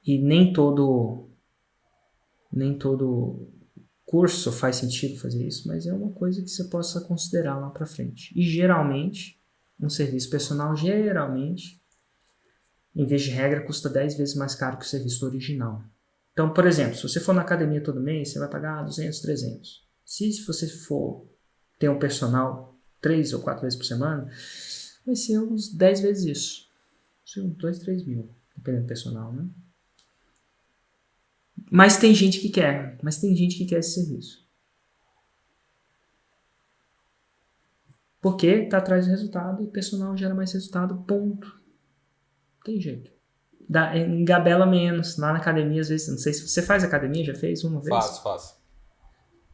e nem todo curso faz sentido fazer isso, mas é uma coisa que você possa considerar lá para frente. E geralmente, um serviço personal, em vez de regra, custa 10 vezes mais caro que o serviço original. Então, por exemplo, se você for na academia todo mês, você vai pagar 200, 300. Se você for ter um personal 3 ou 4 vezes por semana, vai ser uns 10 vezes isso. Uns 2, 3 mil, dependendo do personal, né? Mas tem gente que quer esse serviço. Porque está atrás do resultado e o personal gera mais resultado, ponto. Tem jeito. Engabela menos. Lá na academia, às vezes, não sei se você faz academia, já fez uma vez? Faço.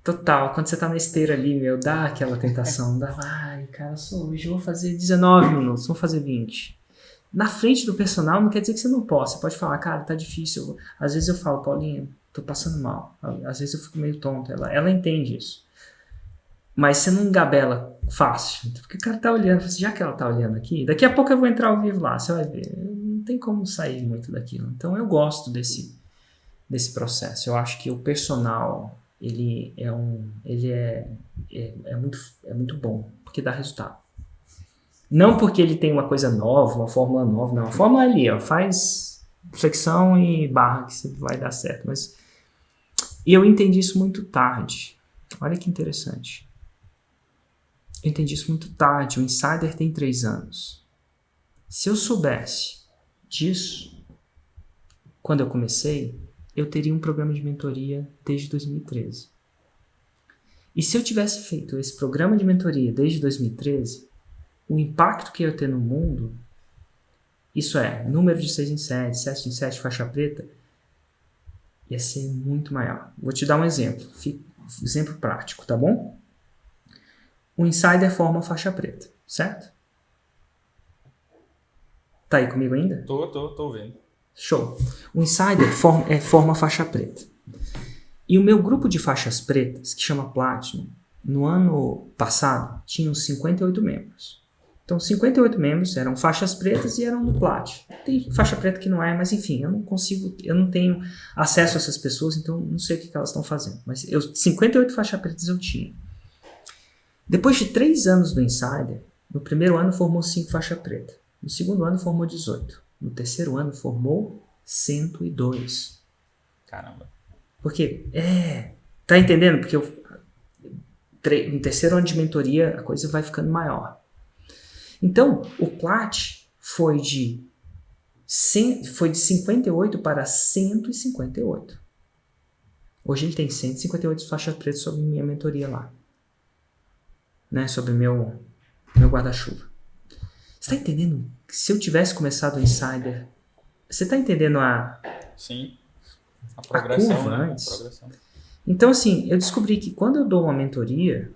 Total, quando você tá na esteira ali, dá aquela tentação. Ai, cara, hoje eu vou fazer 19 minutos, vou fazer 20. Na frente do personal não quer dizer que você não possa. Você pode falar, cara, tá difícil. Às vezes eu falo, Paulinha, tô passando mal. Às vezes eu fico meio tonto. Ela entende isso. Mas você não engabela fácil. Porque o cara tá olhando, já que ela tá olhando aqui, daqui a pouco eu vou entrar ao vivo lá, você vai ver. Não tem como sair muito daquilo. Então eu gosto desse processo. Eu acho que o personal, ele é muito bom, porque dá resultado. Não porque ele tem uma coisa nova, uma fórmula nova, não. A fórmula ali, faz flexão e barra que vai dar certo. E eu entendi isso muito tarde. Olha que interessante. Eu entendi isso muito tarde. O Insider tem 3 anos. Se eu soubesse disso, quando eu comecei, eu teria um programa de mentoria desde 2013. E se eu tivesse feito esse programa de mentoria desde 2013, o impacto que eu ia ter no mundo, isso é, número de 6 em 7, 7 em 7, faixa preta, ia ser muito maior. Vou te dar um exemplo. Exemplo prático, tá bom? O Insider forma faixa preta, certo? Tá aí comigo ainda? Tô vendo. Show. O Insider forma faixa preta. E o meu grupo de faixas pretas, que chama Platinum, no ano passado, tinha 58 membros. Então, 58 membros eram faixas pretas e eram no Platinum. Tem faixa preta que não é, mas enfim, eu não tenho acesso a essas pessoas, então não sei o que elas estão fazendo. Mas 58 faixas pretas eu tinha. Depois de 3 anos do Insider, no primeiro ano formou 5 faixas pretas. No segundo ano formou 18. No terceiro ano formou 102. Caramba. Porque, tá entendendo? Porque no terceiro ano de mentoria a coisa vai ficando maior. Então, o Plat foi de 58 para 158. Hoje ele tem 158 faixas pretas sobre minha mentoria lá. Né? Sobre meu guarda-chuva. Você tá entendendo? Se eu tivesse começado o Insider, você tá entendendo Sim. A progressão, curva né? antes? A progressão. Então, assim, eu descobri que quando eu dou uma mentoria,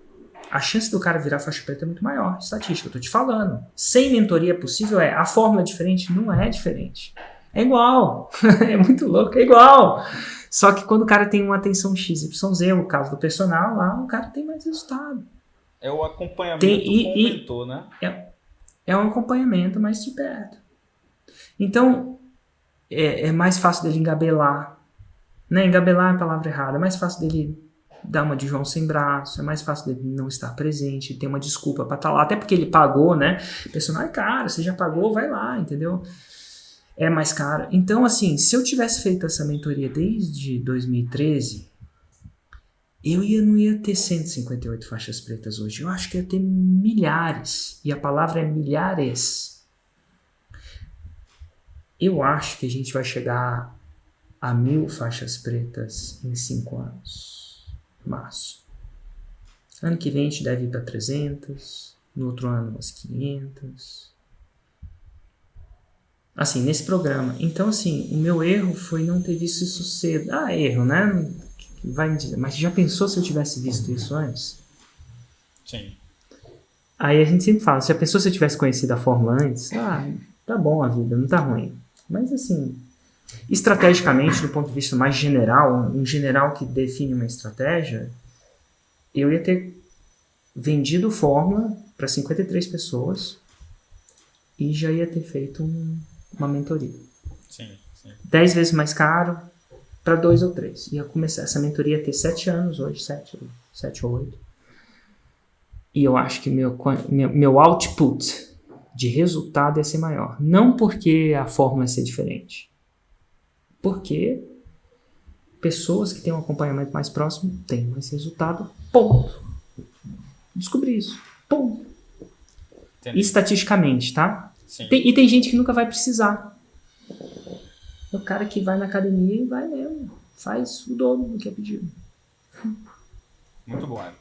a chance do cara virar faixa preta é muito maior. Estatística, eu tô te falando. Sem mentoria possível a fórmula é diferente? Não é diferente. É igual. É muito louco, é igual. Só que quando o cara tem uma atenção XYZ, o caso do personal, lá o cara tem mais resultado. É o acompanhamento com o mentor, né? É um acompanhamento mais de perto. Então, é mais fácil dele engabelar. Né? Engabelar é a palavra errada. É mais fácil dele dar uma de João sem braço. É mais fácil dele não estar presente, ter uma desculpa para estar lá. Até porque ele pagou, né? O personal é caro, você já pagou, vai lá, entendeu? É mais caro. Então, assim, se eu tivesse feito essa mentoria desde 2013, eu não ia ter 158 faixas pretas hoje. Eu acho que ia ter milhares. E a palavra é milhares. Eu acho que a gente vai chegar a 1.000 faixas pretas em 5 anos. Março. Ano que vem a gente deve ir para 300. No outro ano umas 500. Assim, nesse programa. Então, assim, o meu erro foi não ter visto isso cedo. Erro, né? Vai me dizer, mas já pensou se eu tivesse visto isso antes? Sim. Aí a gente sempre fala, já pensou se eu tivesse conhecido a fórmula antes? Tá bom a vida, não tá ruim. Mas assim, estrategicamente, do ponto de vista mais general, um general que define uma estratégia, eu ia ter vendido fórmula para 53 pessoas e já ia ter feito uma mentoria. Sim. 10 vezes mais caro para 2 ou 3. Ia começar, essa mentoria ia ter 7 anos hoje, 7 ou 8. E eu acho que meu output de resultado ia ser maior. Não porque a fórmula ia ser diferente. Porque pessoas que têm um acompanhamento mais próximo têm mais resultado. Ponto. Descobri isso. Ponto. Entendi. Estatisticamente, tá? Sim. E tem gente que nunca vai precisar. É o cara que vai na academia e vai mesmo. Faz o dobro do que é pedido. Muito bom, Érico.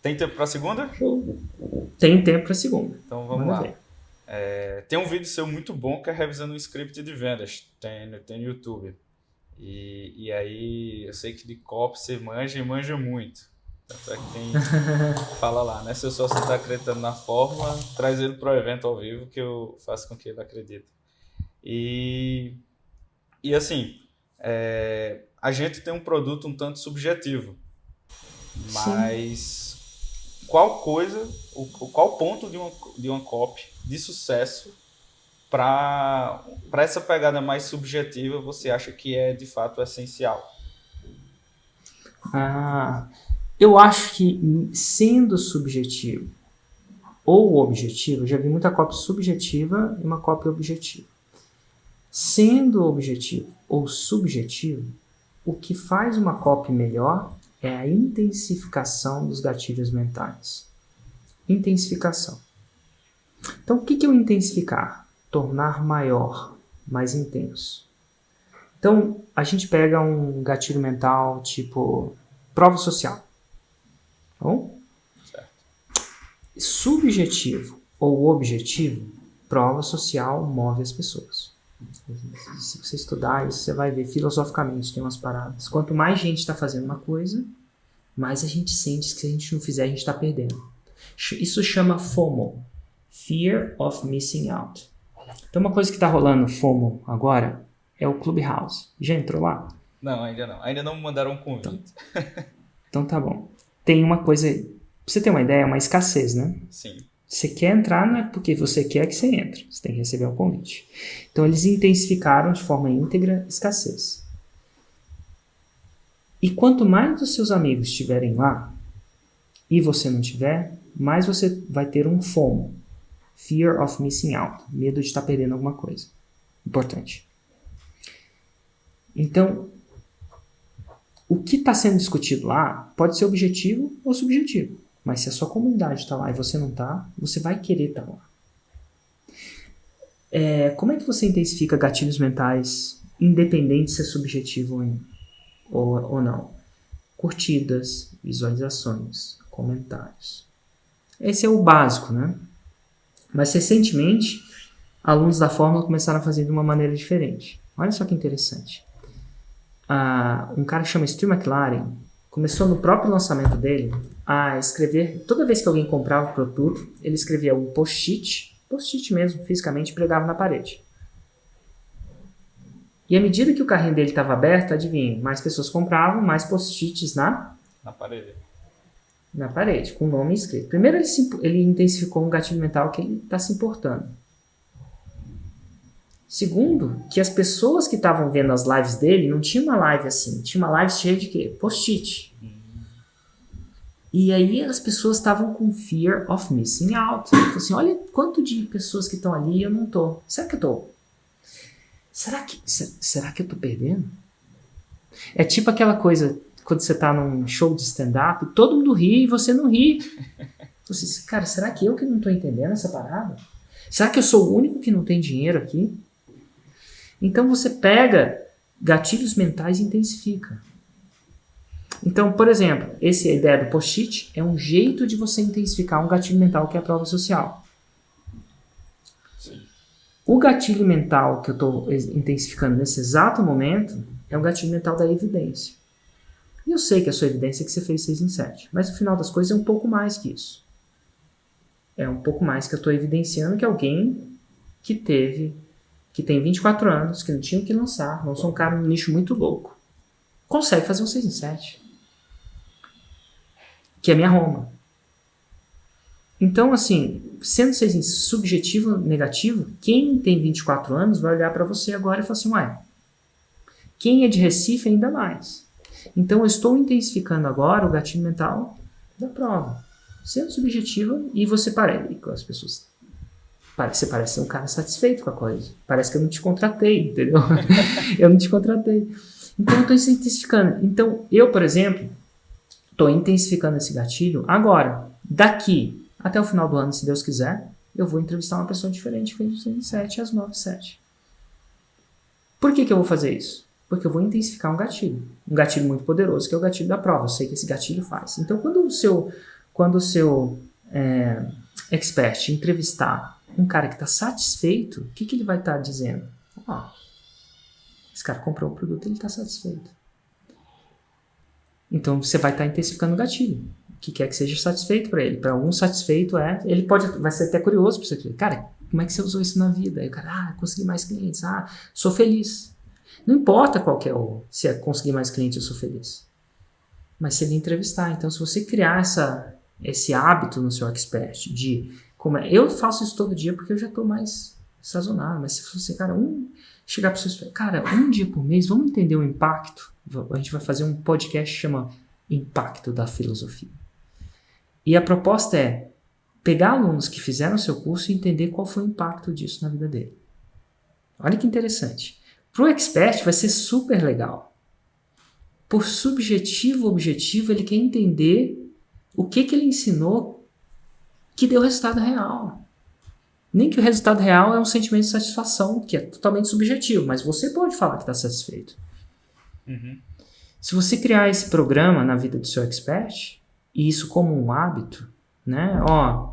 Tem tempo para a segunda? Show. Tem tempo para a segunda. Então vamos lá. Tem um vídeo seu muito bom que é revisando um script de vendas. Tem no YouTube. E aí eu sei que de copy você manja e manja muito. Tanto é que tem... Fala lá, né? Se o sócio está acreditando na fórmula, traz ele para o evento ao vivo que eu faço com que ele acredite. E assim, a gente tem um produto um tanto subjetivo. Mas... Sim. Qual ponto de uma copy de sucesso para essa pegada mais subjetiva você acha que é de fato essencial? Eu acho que sendo subjetivo ou objetivo, eu já vi muita copy subjetiva e uma copy objetiva. Sendo objetivo ou subjetivo, o que faz uma copy melhor é a intensificação dos gatilhos mentais. Intensificação. Então, o que é o intensificar? Tornar maior, mais intenso. Então, a gente pega um gatilho mental tipo prova social. Bom? Certo. Subjetivo ou objetivo, prova social move as pessoas. Se você estudar isso, você vai ver filosoficamente, tem umas paradas. Quanto mais gente está fazendo uma coisa, mais a gente sente que se a gente não fizer, a gente está perdendo. Isso chama FOMO, Fear of Missing Out. Então uma coisa que está rolando FOMO agora é o Clubhouse. Já entrou lá? Não, ainda não. Ainda não me mandaram um convite. Então tá bom. Tem uma coisa, pra você ter uma ideia, é uma escassez, né? Sim. Você quer entrar, não é porque você quer que você entre. Você tem que receber um convite. Então, eles intensificaram de forma íntegra escassez. E quanto mais os seus amigos estiverem lá, e você não tiver, mais você vai ter um FOMO. Fear of Missing Out. Medo de estar perdendo alguma coisa. Importante. Então, o que está sendo discutido lá pode ser objetivo ou subjetivo. Mas se a sua comunidade está lá e você não está, você vai querer estar lá. Como é que você intensifica gatilhos mentais, independente se é subjetivo ou não? Curtidas, visualizações, comentários. Esse é o básico, né? Mas recentemente, alunos da fórmula começaram a fazer de uma maneira diferente. Olha só que interessante. Um cara que chama Stu McLaren, começou no próprio lançamento dele a escrever, toda vez que alguém comprava o produto, ele escrevia um post-it mesmo, fisicamente, e pregava na parede. E à medida que o carrinho dele estava aberto, adivinha, mais pessoas compravam, mais post-its na parede, com o nome escrito. Primeiro ele intensificou um gatilho mental que ele está se importando. Segundo, que as pessoas que estavam vendo as lives dele, não tinha uma live assim, tinha uma live cheia de quê? Post-it. E aí as pessoas estavam com fear of missing out. Então, assim, olha quanto de pessoas que estão ali e eu não tô. Será que eu tô? Será que eu tô perdendo? É tipo aquela coisa, quando você tá num show de stand-up, todo mundo ri e você não ri. Você, cara, será que eu que não tô entendendo essa parada? Será que eu sou o único que não tem dinheiro aqui? Então você pega gatilhos mentais e intensifica. Então, por exemplo, essa ideia do post-it é um jeito de você intensificar um gatilho mental que é a prova social. Sim. O gatilho mental que eu estou intensificando nesse exato momento é o gatilho mental da evidência. E eu sei que a sua evidência é que você fez 6 em 7, mas no final das coisas é um pouco mais que isso. É um pouco mais que eu estou evidenciando que alguém que tem 24 anos, que não tinha o que lançar, lançou um cara num nicho muito louco, consegue fazer um 6 em 7. Que é minha Roma. Então, assim, sendo 6 em subjetivo negativo, quem tem 24 anos vai olhar para você agora e falar assim, ué, quem é de Recife ainda mais. Então, eu estou intensificando agora o gatilho mental da prova. Sendo subjetiva, e você parece, com as pessoas, você parece ser um cara satisfeito com a coisa. Parece que eu não te contratei, entendeu? Eu não te contratei. Então, eu estou intensificando. Então, eu, por exemplo, estou intensificando esse gatilho agora. Daqui até o final do ano, se Deus quiser, eu vou entrevistar uma pessoa diferente que fez o 6 em 7 às 9 e 7. Por que eu vou fazer isso? Porque eu vou intensificar um gatilho. Um gatilho muito poderoso, que é o gatilho da prova. Eu sei que esse gatilho faz. Então, quando o seu expert entrevistar um cara que está satisfeito, o que ele vai estar dizendo? Esse cara comprou o produto e ele está satisfeito. Então, você vai estar intensificando o gatilho. O que quer que seja satisfeito para ele. Para algum satisfeito vai ser até curioso para você. Cara, como é que você usou isso na vida? Aí o cara, consegui mais clientes. Sou feliz. Não importa se é conseguir mais clientes, eu sou feliz. Mas se ele entrevistar. Então, se você criar esse hábito no seu expert eu faço isso todo dia porque eu já estou mais sazonado. Mas se você, cara, chegar para o seu expert, cara, um dia por mês, vamos entender o impacto. A gente vai fazer um podcast que chama Impacto da Filosofia. E a proposta é pegar alunos que fizeram o seu curso e entender qual foi o impacto disso na vida dele. Olha que interessante. Para o expert vai ser super legal. Por subjetivo ou objetivo, ele quer entender o que ele ensinou que deu resultado real. Nem que o resultado real é um sentimento de satisfação, que é totalmente subjetivo, mas você pode falar que está satisfeito. Uhum. Se você criar esse programa na vida do seu expert, e isso como um hábito, né?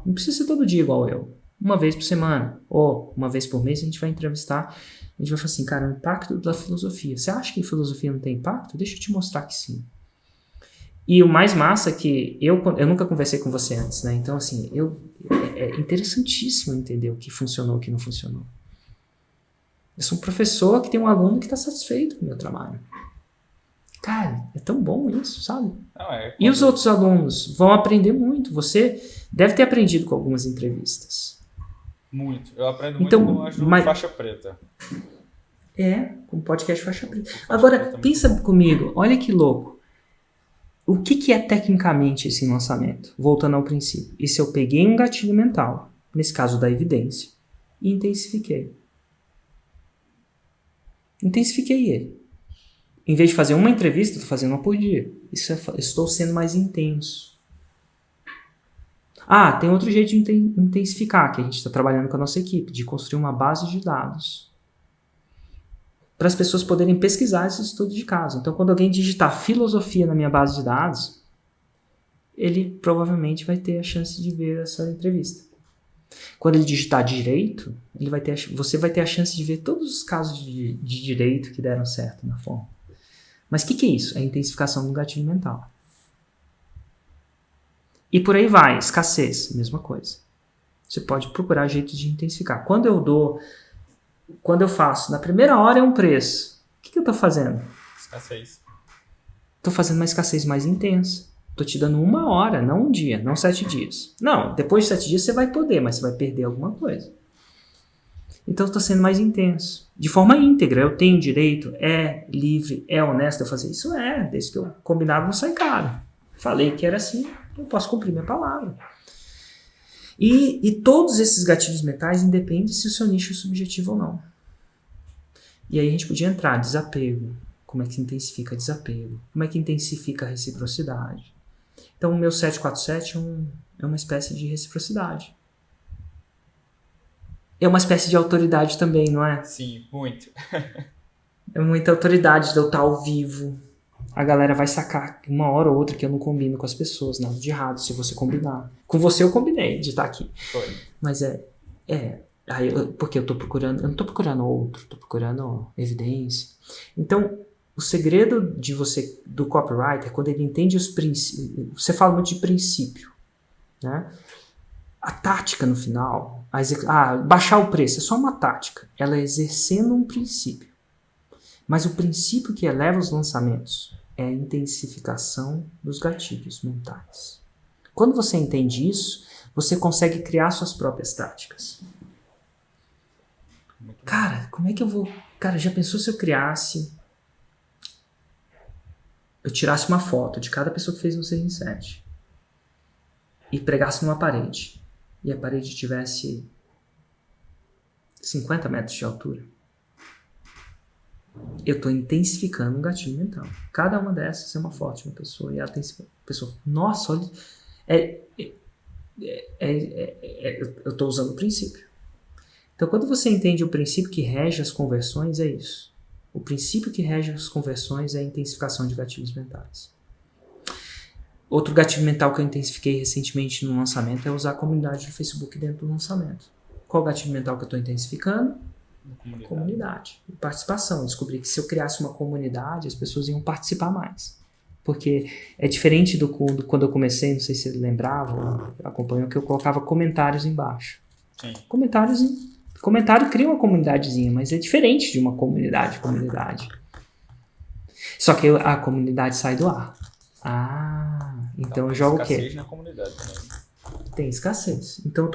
Não precisa ser todo dia igual eu. Uma vez por semana, ou uma vez por mês, a gente vai entrevistar, a gente vai falar assim, cara, o impacto da filosofia. Você acha que filosofia não tem impacto? Deixa eu te mostrar que sim. E o mais massa é que eu nunca conversei com você antes, né? Então, assim, é interessantíssimo entender o que funcionou e o que não funcionou. Eu sou um professor que tem um aluno que está satisfeito com o meu trabalho. Cara, é tão bom isso, sabe? E os outros alunos vão aprender muito. Você deve ter aprendido com algumas entrevistas. Muito. Eu aprendo muito com faixa preta. Com podcast faixa preta. Agora, pensa comigo. Olha que louco. O que é tecnicamente esse lançamento? Voltando ao princípio. E se eu peguei um gatilho mental, nesse caso da evidência, e intensifiquei. Intensifiquei ele. Em vez de fazer uma entrevista, estou fazendo uma por dia. Estou sendo mais intenso. Tem outro jeito de intensificar, que a gente está trabalhando com a nossa equipe, de construir uma base de dados para as pessoas poderem pesquisar esse estudo de caso. Então, quando alguém digitar filosofia na minha base de dados, ele provavelmente vai ter a chance de ver essa entrevista. Quando ele digitar direito, você vai ter a chance de ver todos os casos de direito que deram certo na forma. Mas o que é isso? É a intensificação do gatilho mental. E por aí vai, escassez, mesma coisa. Você pode procurar jeitos de intensificar. Quando eu faço, na primeira hora é um preço. O que eu estou fazendo? Escassez. Estou fazendo uma escassez mais intensa. Estou te dando 1 hora, não um dia, não 7 dias. Não, depois de 7 dias você vai poder, mas você vai perder alguma coisa. Então eu estou sendo mais intenso. De forma íntegra, eu tenho direito, é livre, é honesto eu fazer isso? Desde que eu combinado não sai caro. Falei que era assim, eu posso cumprir minha palavra. E todos esses gatilhos mentais independem se o seu nicho é subjetivo ou não. E aí a gente podia entrar, desapego. Como é que intensifica desapego? Como é que intensifica a reciprocidade? Então o meu 747 é uma espécie de reciprocidade. É uma espécie de autoridade também, não é? Sim, muito. É muita autoridade de eu estar ao vivo. A galera vai sacar 1 hora ou outra que eu não combino com as pessoas. Nada de errado se você combinar. Com você eu combinei de estar aqui. Foi. Mas porque eu não estou procurando outro, estou procurando evidência. Então, o segredo do copywriter é quando ele entende os princípios. Você fala muito de princípio, né? A tática no final, baixar o preço é só uma tática. Ela é exercendo um princípio. Mas o princípio que eleva os lançamentos é a intensificação dos gatilhos mentais. Quando você entende isso, você consegue criar suas próprias táticas. Cara, como é que eu vou... Cara, já pensou se eu tirasse uma foto de cada pessoa que fez um 6 em 7 e pregasse numa parede, e a parede tivesse 50 metros de altura? Eu estou intensificando um gatilho mental. Cada uma dessas é uma foto de uma pessoa, e ela tem a pessoa, nossa, olha, eu estou usando o princípio. Então, quando você entende o princípio que rege as conversões, é isso. O princípio que rege as conversões é a intensificação de gatilhos mentais. Outro gatilho mental que eu intensifiquei recentemente no lançamento é usar a comunidade do Facebook dentro do lançamento. Qual gatilho mental que eu estou intensificando? Comunidade. Participação. Eu descobri que se eu criasse uma comunidade, as pessoas iam participar mais. Porque é diferente do quando eu comecei, não sei se você lembrava ou acompanhou, que eu colocava comentários embaixo. Sim. Comentário cria uma comunidadezinha, mas é diferente de uma comunidade. Só que a comunidade sai do ar. Então eu jogo o quê? Tem escassez na comunidade também. Tem escassez. Então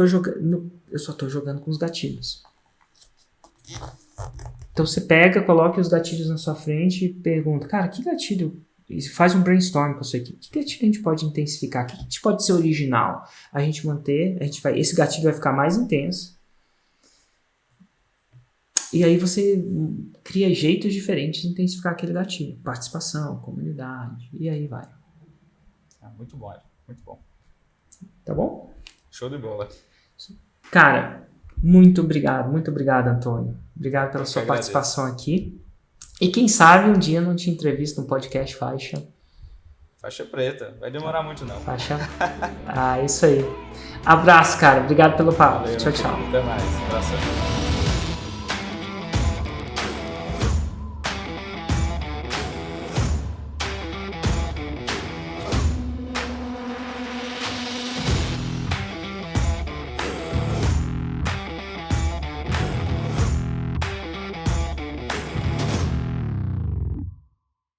eu só estou jogando com os gatilhos. Então você pega, coloca os gatilhos na sua frente e pergunta, cara, que gatilho? E faz um brainstorm com isso aqui. Que gatilho a gente pode intensificar? Que gatilho pode ser original? Esse gatilho vai ficar mais intenso. E aí você cria jeitos diferentes de intensificar aquele gatilho. Participação, comunidade, e aí vai. Muito bom, muito bom. Tá bom? Show de bola. Cara, muito obrigado, Antônio. Obrigado pela sua participação aqui. E quem sabe um dia não te entrevista no podcast Faixa. Faixa preta. Vai demorar muito não. Faixa. Isso aí. Abraço, cara. Obrigado pelo papo. Valeu, tchau. Até mais. Abraço.